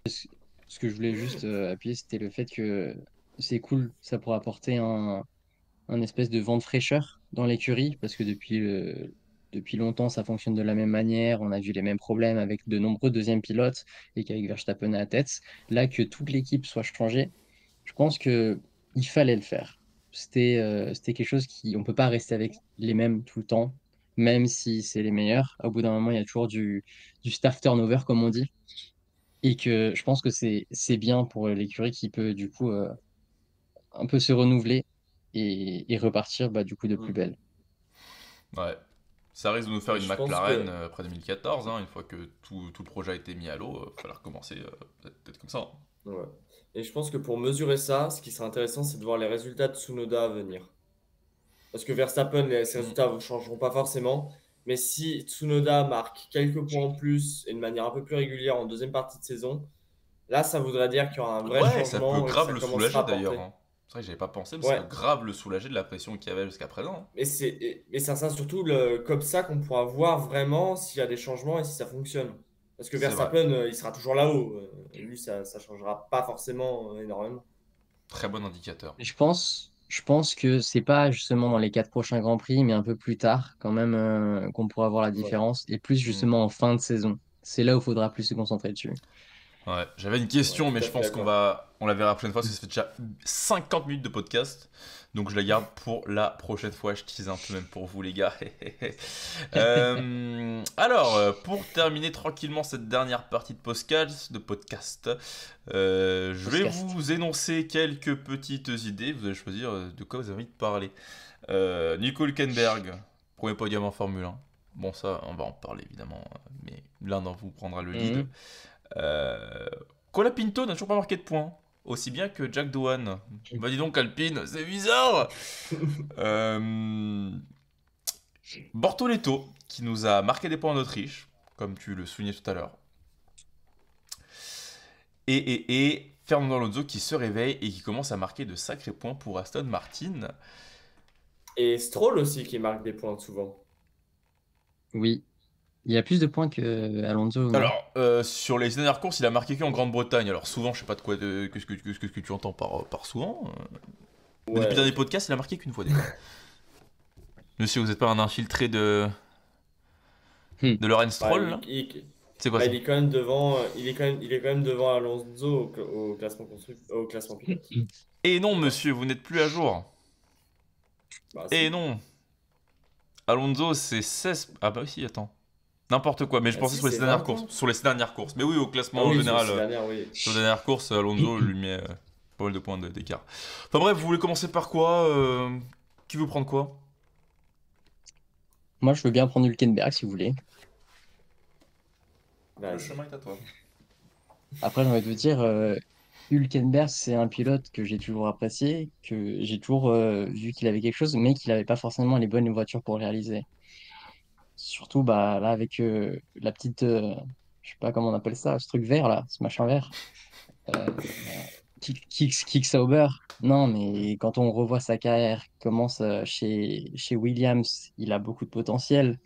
ce que je voulais juste appuyer, c'était le fait que c'est cool, ça pourrait apporter un espèce de vent de fraîcheur dans l'écurie, parce que depuis longtemps, ça fonctionne de la même manière. On a vu les mêmes problèmes avec de nombreux deuxièmes pilotes et qu'avec Verstappen à la tête. Là, que toute l'équipe soit changée, je pense que il fallait le faire. C'était quelque chose qui, on peut pas rester avec les mêmes tout le temps, même si c'est les meilleurs. Au bout d'un moment, il y a toujours du staff turnover, comme on dit. Et que je pense que c'est bien pour l'écurie qui peut du coup un peu se renouveler et repartir bah, du coup de plus belle. Ouais. Ça risque de nous faire Et une je pense McLaren que, après 2014, hein, une fois que tout le projet a été mis à l'eau, il va falloir recommencer peut-être comme ça. Hein. ouais. Et je pense que pour mesurer ça, ce qui serait intéressant, c'est de voir les résultats de Tsunoda à venir. Parce que Verstappen, ses Mm. résultats ne changeront pas forcément. Mais si Tsunoda marque quelques points en plus et de manière un peu plus régulière en deuxième partie de saison, là, ça voudrait dire qu'il y aura un vrai Ouais, ça peut changement et que grave ça le commencera soulager à d'ailleurs. porter. Hein. C'est vrai que j'avais pas pensé, mais ça Ouais, doit grave le soulager de la pression qu'il y avait jusqu'à présent, hein. mais c'est ça surtout comme ça qu'on pourra voir vraiment s'il y a des changements et si ça fonctionne. Parce que C'est vrai. Verstappen, il sera toujours là-haut. Lui, ça ne changera pas forcément énormément. Très bon indicateur. Je pense que c'est pas justement dans les 4 prochains Grands Prix, mais un peu plus tard quand même qu'on pourra voir la Ouais, différence, et plus Hmm. justement en fin de saison. C'est là où il faudra plus se concentrer dessus. Ouais, j'avais une ouais, question, tout mais à je fait pense qu'on d'accord. on la verra la prochaine fois, parce que ça fait déjà 50 minutes de podcast. Donc je la garde pour la prochaine fois. Je tease un peu même pour vous, les gars. Alors, pour terminer tranquillement cette dernière partie de podcast, je vais Podcast. vous énoncer quelques petites idées. Vous allez choisir de quoi vous avez envie de parler. Nico Hülkenberg, premier podium en Formule 1. Bon, ça, on va en parler évidemment, mais l'un d'entre vous prendra le lead. Mhm. Euh, Colapinto n'a toujours pas marqué de points, aussi bien que Jack Doohan. Bah dis donc Alpine, c'est bizarre. euh, Bortoleto, qui nous a marqué des points en Autriche, comme tu le soulignais tout à l'heure. Et Fernando Alonso qui se réveille et qui commence à marquer de sacrés points pour Aston Martin. Et Stroll aussi qui marque des points souvent. Oui. Il y a plus de points que Alonso, non? Alors, sur les dernières courses, il a marqué qu'en Grande-Bretagne. Alors souvent, je sais pas de quoi, qu'est-ce que tu entends par souvent. Mais depuis le Ouais, dernier podcast, il a marqué qu'une fois déjà. Monsieur, vous n'êtes pas un infiltré Hmm. de Lorenz bah, Stroll là? C'est quoi bah, ça? il est quand même devant, il est quand même devant Alonso au classement au classement pilote. Et non, Faut voir. monsieur, vous n'êtes plus à jour. Bah Et si, non, Alonso c'est 16. Ah bah si, attends. N'importe quoi, mais je bah pensais si, sur les c'est 6 dernières 20 courses. points. Sur les 6 dernières courses. Mais oui, au Ah classement oui, sur général, ces dernières, oui. sur les dernières courses, Alonso lui met pas mal de points d'écart. Enfin bref, vous voulez commencer par quoi Qui veut prendre quoi? Moi, je veux bien prendre Hülkenberg si vous voulez. Le Vas-y. chemin est à toi. Après, j'ai envie de vous dire, Hülkenberg, c'est un pilote que j'ai toujours apprécié, que j'ai toujours vu qu'il avait quelque chose, mais qu'il n'avait pas forcément les bonnes voitures pour le réaliser. Surtout bah, là, avec la petite, je sais pas comment on appelle ça, ce truc vert, là, ce machin vert, euh, Kick Sauber. Non, mais quand on revoit sa carrière, il commence chez Williams, il a beaucoup de potentiel.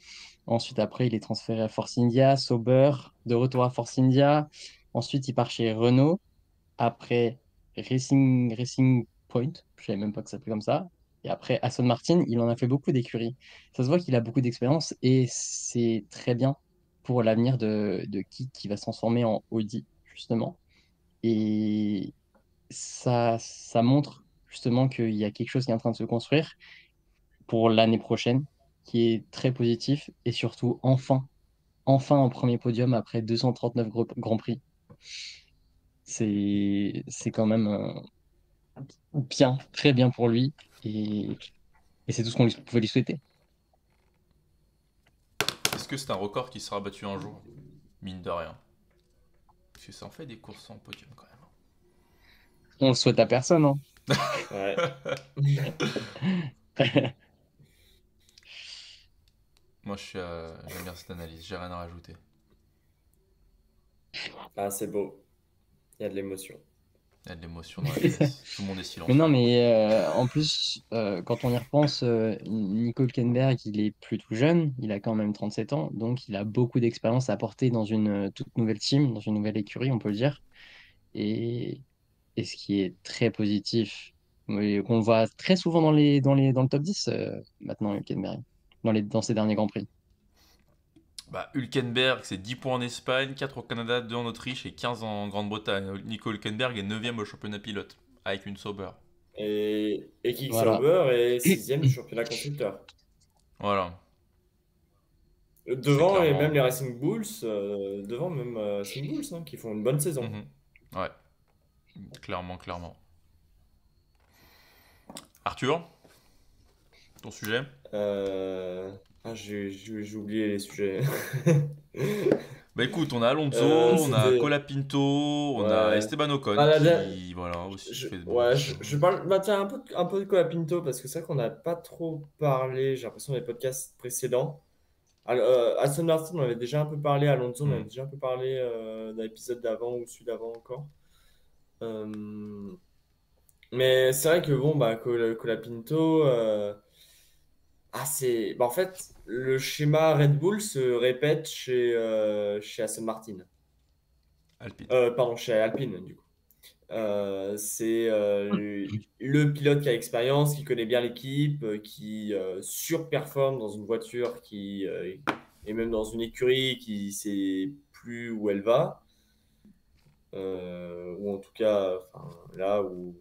Ensuite, après, il est transféré à Force India, Sauber, de retour à Force India. Ensuite, il part chez Renault. Après, Racing Point, je savais même pas que ça s'appelait comme ça. Et après, Aston Martin, il en a fait beaucoup d'écuries. Ça se voit qu'il a beaucoup d'expérience et c'est très bien pour l'avenir de qui va se transformer en Audi, justement. Et ça montre justement qu'il y a quelque chose qui est en train de se construire pour l'année prochaine, qui est très positif et surtout enfin en premier podium après 239 Grands Prix. C'est quand même bien, très bien pour lui et, et c'est tout ce qu'on pouvait lui souhaiter. Est-ce que c'est un record qui sera battu un jour? Mine de rien. Parce que ça en fait des courses en podium quand On le souhaite à personne, hein. Ouais. Moi, j'aime bien cette analyse, j'ai rien à rajouter. Ah, c'est beau. Il y a de l'émotion. Il y a de l'émotion dans la pièce. Tout le monde est Mais non, silencieux. mais en plus, quand on y repense, Nico Hülkenberg, il est plutôt jeune, il a quand même 37 ans, donc il a beaucoup d'expérience à apporter dans une toute nouvelle team, dans une nouvelle écurie, on peut le dire. Et, et ce qui est très positif, mais qu'on voit très souvent dans le top 10 maintenant, Hülkenberg, dans ses derniers Grands Prix. Bah, Hülkenberg, c'est 10 points en Espagne, 4 au Canada, 2 en Autriche et 15 en Grande-Bretagne. Nico Hülkenberg est 9ème au championnat pilote, avec une Sauber. Et Kick Voilà. Sauber est sixième du championnat constructeur. Voilà, c'est Devant, et même clairement. les Racing Bulls, devant même Racing Bulls, hein, qui font une bonne saison. Mhm. Ouais, clairement, clairement. Arthur, ton sujet? Ah, j'ai oublié les sujets. Bah écoute, on a Alonso, on a C'était. Colapinto, on a Ouais. Esteban Ocon Bah, qui, voilà, aussi fait de bonnes ouais, choses. je parle bah, tiens, un peu de Colapinto parce que c'est vrai qu'on n'a pas trop parlé, j'ai l'impression, dans les podcasts précédents. Aston Martin, on avait déjà un peu parlé, Alonso, on Hmm. avait déjà un peu parlé dans l'épisode d'avant ou celui d'avant encore. Euh, Mais c'est vrai que bon, bah, Colapinto, en fait, le schéma Red Bull se répète chez Aston Martin. Alpine. Pardon, chez Alpine, du coup. C'est le pilote qui a l'expérience, qui connaît bien l'équipe, qui surperforme dans une voiture et même dans une écurie qui sait plus où elle va. Ou en tout cas, enfin, là où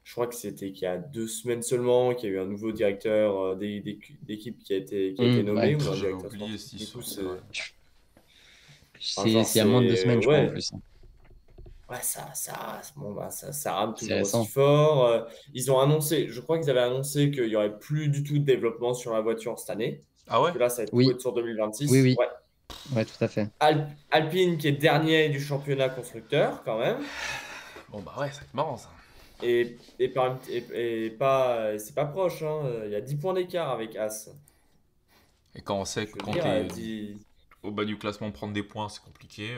je crois que c'était qu'il y a 2 semaines seulement qu'il y a eu un nouveau directeur d'équipe qui a été nommé, Ouais. ou Putain, un j'avais directeur oublié sportif. cette Du coup, histoire, c'est vrai. enfin, genre, C'est il y a moins de 2 semaines, je crois, en ouais, plus, hein. ouais, ça rame C'est toujours aussi récent. fort. Ils ont annoncé, je crois qu'ils avaient annoncé qu'il n'y aurait plus du tout de développement sur la voiture cette année. Ah ouais? Que là, ça va être tout Oui, être sur oui, 2026. oui, Ouais. ouais, tout à fait. Alpine qui est dernier du championnat constructeur quand même. Bon bah ouais, ça va être marrant ça. C'est pas proche, hein. Il y a 10 points d'écart avec As. Et quand on sait que Je veux quand dire, t'es au bas du classement, prendre des points, c'est compliqué.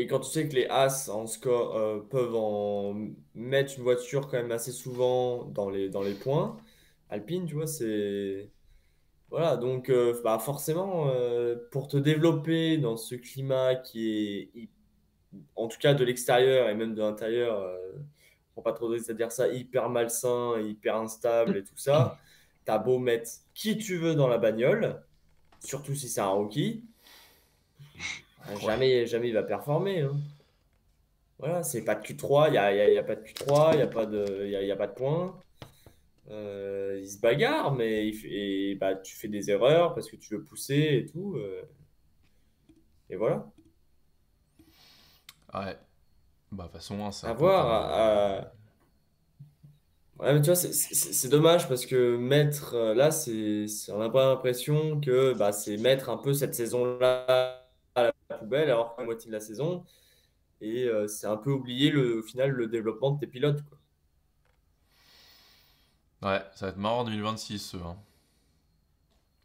quand tu sais que les As en score peuvent en mettre une voiture quand même assez souvent dans les points, Alpine, tu vois, c'est. Voilà, donc bah forcément, pour te développer dans ce climat en tout cas de l'extérieur et même de l'intérieur, pour pas trop de risques à dire ça, hyper malsain, hyper instable et tout ça, t'as beau mettre qui tu veux dans la bagnole, surtout si c'est un rookie, Ouais. jamais, jamais il va performer, hein. Voilà, c'est pas de Q3, il y a pas de Q3, il y a pas de points. Il se bagarre, mais bah, tu fais des erreurs parce que tu veux pousser et tout. Et voilà. Ouais. Bah de toute façon, hein, c'est un À peu voir. comme. Ouais, mais tu vois, c'est dommage parce que là, on n'a pas l'impression que bah, c'est mettre un peu cette saison-là à la poubelle alors qu'à moitié de la saison. Et c'est un peu oublier au final le développement de tes pilotes, quoi. Ouais, ça va être marrant en 2026, hein.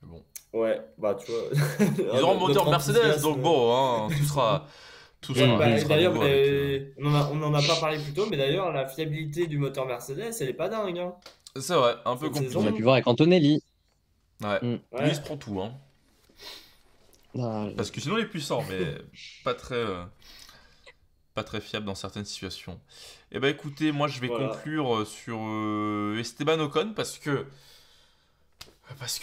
Mais bon. Ouais, bah tu vois, Ils auront le moteur notre Mercedes, donc enthousiasme. bon, hein, tout Ouais, sera, tout bah, Mhm. sera d'ailleurs, nouveau avec. on en a pas parlé plus tôt, mais d'ailleurs, la fiabilité du moteur Mercedes, elle est pas dingue, hein. C'est vrai, un peu Cette On a compliqué. pu saison, voir avec Antonelli. Ouais. Mm. Lui, il se ouais. prend tout, hein. Ah, Parce que sinon, il est puissant, mais pas très, euh, pas très fiable dans certaines situations. Et bah écoutez, moi, je vais Voilà. conclure sur Esteban Ocon parce que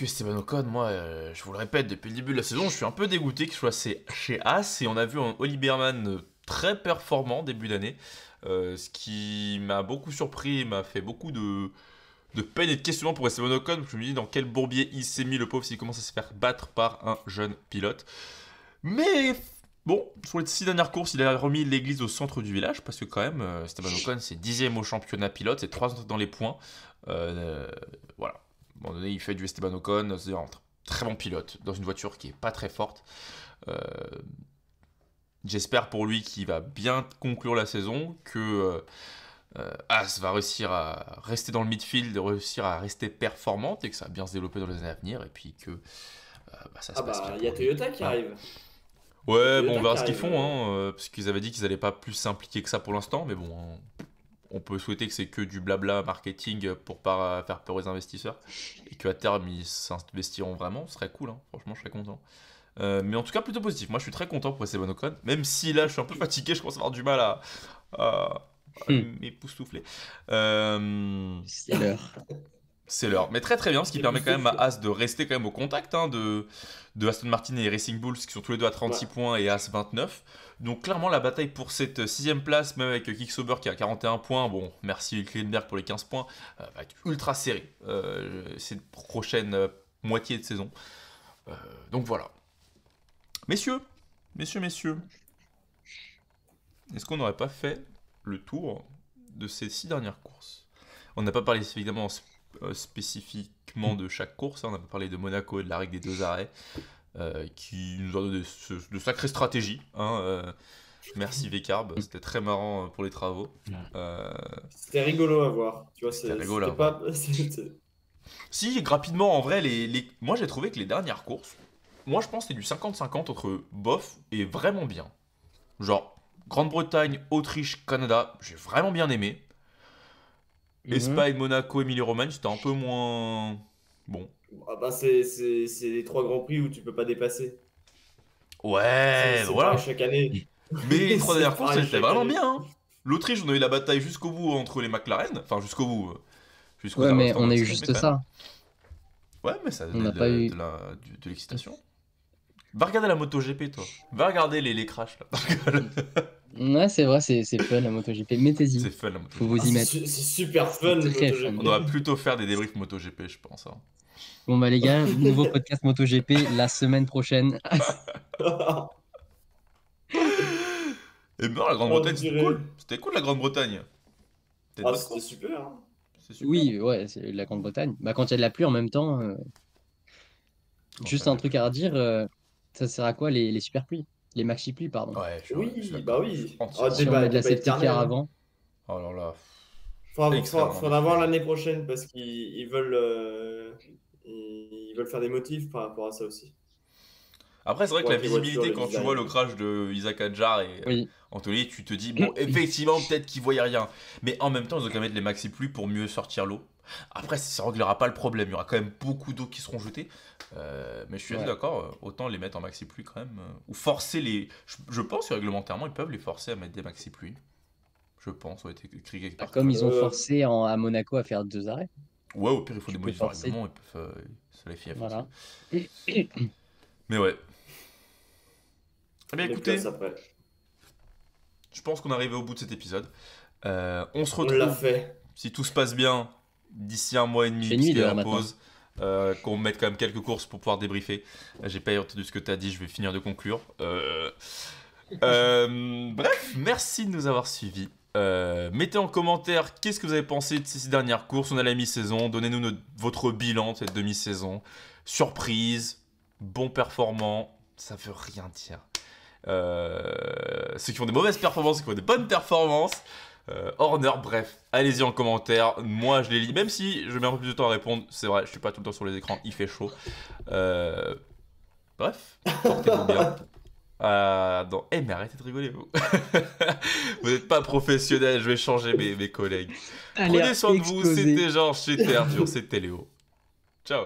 Esteban Ocon, moi, je vous le répète, depuis le début de la saison, je suis un peu dégoûté qu'il soit chez As. Et on a vu un Oli Berman très performant début d'année. Ce qui m'a beaucoup surpris et m'a fait beaucoup de peine et de questionnement pour Esteban Ocon. Je me dis dans quel bourbier il s'est mis le pauvre s'il commence à se faire battre par un jeune pilote. Mais bon, sur les 6 dernières courses, il a remis l'église au centre du village parce que quand même, Esteban Ocon, c'est 10e au championnat pilote, c'est 3 dans les points. Voilà. À un moment donné, il fait du Esteban Ocon, c'est un très bon pilote dans une voiture qui est pas très forte. Euh, J'espère pour lui qu'il va bien conclure la saison, que As va réussir à rester dans le midfield, réussir à rester performante et que ça va bien se développer dans les années à venir et puis que bah, ça Ah se passe bien bah, il y a pour lui. Toyota qui Voilà. arrive. Il y a Ouais, bon, on Toyota qui verra ce qu'ils arrive. font, hein, parce qu'ils avaient dit qu'ils n'allaient pas plus s'impliquer que ça pour l'instant, mais bon, hein, on peut souhaiter que c'est que du blabla marketing pour pas faire peur aux investisseurs et qu'à terme ils s'investiront vraiment, ce serait cool, hein, franchement, je serais content. Mais en tout cas, plutôt positif. Moi, je suis très content pour Esteban Ocon, même si là, je suis un peu fatigué, je commence à avoir du mal à hmm. m'époustoufler. Euh, C'est l'heure. c'est l'heure. Mais très très bien, ce qui permet quand même à Époustouflé. As de rester quand même au contact hein, de Aston Martin et Racing Bulls, qui sont tous les deux à Ouais. 36 points et As 29. Donc clairement, la bataille pour cette 6ème place, même avec Kick-Sauber qui a 41 points, bon, merci Hülkenberg pour les 15 points, va être ultra serré cette prochaine moitié de saison. Euh, donc voilà. Messieurs, messieurs, est-ce qu'on n'aurait pas fait le tour de ces 6 dernières courses? On n'a pas parlé évidemment spécifiquement de chaque course, hein. On n'a pas parlé de Monaco et de la règle des 2 arrêts, qui nous a donné de sacrées stratégies, hein. Merci Vcarb, c'était très marrant pour les travaux. Euh, C'était rigolo à voir. Tu vois, C'était rigolo à c'était voir. pas. Si, rapidement, en vrai, moi j'ai trouvé que les dernières courses, moi je pense que c'était du 50-50 entre bof et vraiment bien. Genre, Grande-Bretagne, Autriche, Canada, j'ai vraiment bien aimé. Espagne, Monaco, Émilie-Romagne, c'était un peu moins bon. Ah bah, c'est les 3 grands prix où tu peux pas dépasser. Ouais, C'est pareil voilà. chaque année. Mais les 3 C'est dernières courses, pareil c'était chaque vraiment année. bien. Hein. L'Autriche, on a eu la bataille jusqu'au bout entre les McLaren, enfin jusqu'au bout, jusqu'aux Ouais, arrêts au mais on a eu standard, mais juste quand même. ça. Ouais, mais ça On donnait n'a pas eu. de l'excitation. Va regarder la MotoGP, toi. Va regarder les crashs, là. Ouais, c'est vrai, c'est fun la MotoGP. Mettez-y. C'est fun, la Faut MotoGP. vous Ah, y mettre. c'est super C'est fun le très fun. On MotoGP. devrait plutôt faire des débriefs MotoGP, je pense. Hein. Bon, bah, les gars, nouveau podcast MotoGP la semaine prochaine. Et bien, la On Grande-Bretagne, c'était dirait. cool. C'était cool, la Grande-Bretagne. C'était une Ah, bonne c'était course. super, hein. C'est super. Oui, ouais, c'est la Grande-Bretagne. Bah, quand il y a de la pluie en même temps, Quand juste t'as de un la truc pluie. à redire, ça sert à quoi les super pluies? Les maxi pluies, pardon. Ouais, je suis Oui, bah d'accord. Je suis oui. Ah, entièrement Si on d'accord. met de la débat safety car éternel, hein. avant, Oh là là, Faudra, extrêmement faudra voir décrié. l'année prochaine parce qu'ils veulent, ils veulent faire des motifs par rapport à ça aussi. Après, c'est vrai que Pour la avec les voitures, visibilité, le quand tu vois le design. crash de Isaac Hadjar et oui. Anthony, tu te dis, bon, effectivement, peut-être qu'ils voyaient rien. Mais en même temps, ils ont qu'à mettre les maxi pluies pour mieux sortir l'eau. Après, ça ne réglera pas le problème. Il y aura quand même beaucoup d'eau qui seront jetées. Mais je suis assez Ouais. d'accord, autant les mettre en maxi pluie quand même. Ou forcer les. Je pense que réglementairement, ils peuvent les forcer à mettre des maxi pluies. Je pense, ça a été écrit quelque Bah, part comme quand ils même. ont forcé à Monaco à faire 2 arrêts, Ouais, au pire, il faut tu des peux modifications au forcer. règlement, ils peuvent. Ça les fait forcer. Voilà. Mais ouais. Eh bien, Les écoutez, places après. je pense qu'on est arrivé au bout de cet épisode. On se On l'a retrouve, fait. si tout se passe bien, d'ici un mois et demi, Il fait nuit puisqu'il y a dehors la maintenant. pause. Qu'on mette quand même quelques courses pour pouvoir débriefer. J'ai pas entendu ce que tu as dit, je vais finir de conclure. Bref, merci de nous avoir suivis. Mettez en commentaire qu'est-ce que vous avez pensé de ces 6 dernières courses. On a la mi-saison, donnez-nous votre bilan de cette demi-saison. Surprise, bon performant, ça veut rien dire. Ceux qui font des mauvaises performances, ceux qui font des bonnes performances. Horner, bref, allez-y en commentaire. Moi, je les lis, même si je mets un peu plus de temps à répondre. C'est vrai, je suis pas tout le temps sur les écrans, il fait chaud. Bref, portez-vous bien. Mais arrêtez de rigoler, vous. Vous n'êtes pas professionnel, je vais changer mes collègues. Allez, Prenez soin de vous, exploser. c'était Georges, c'était Arthur, c'était Léo. Ciao.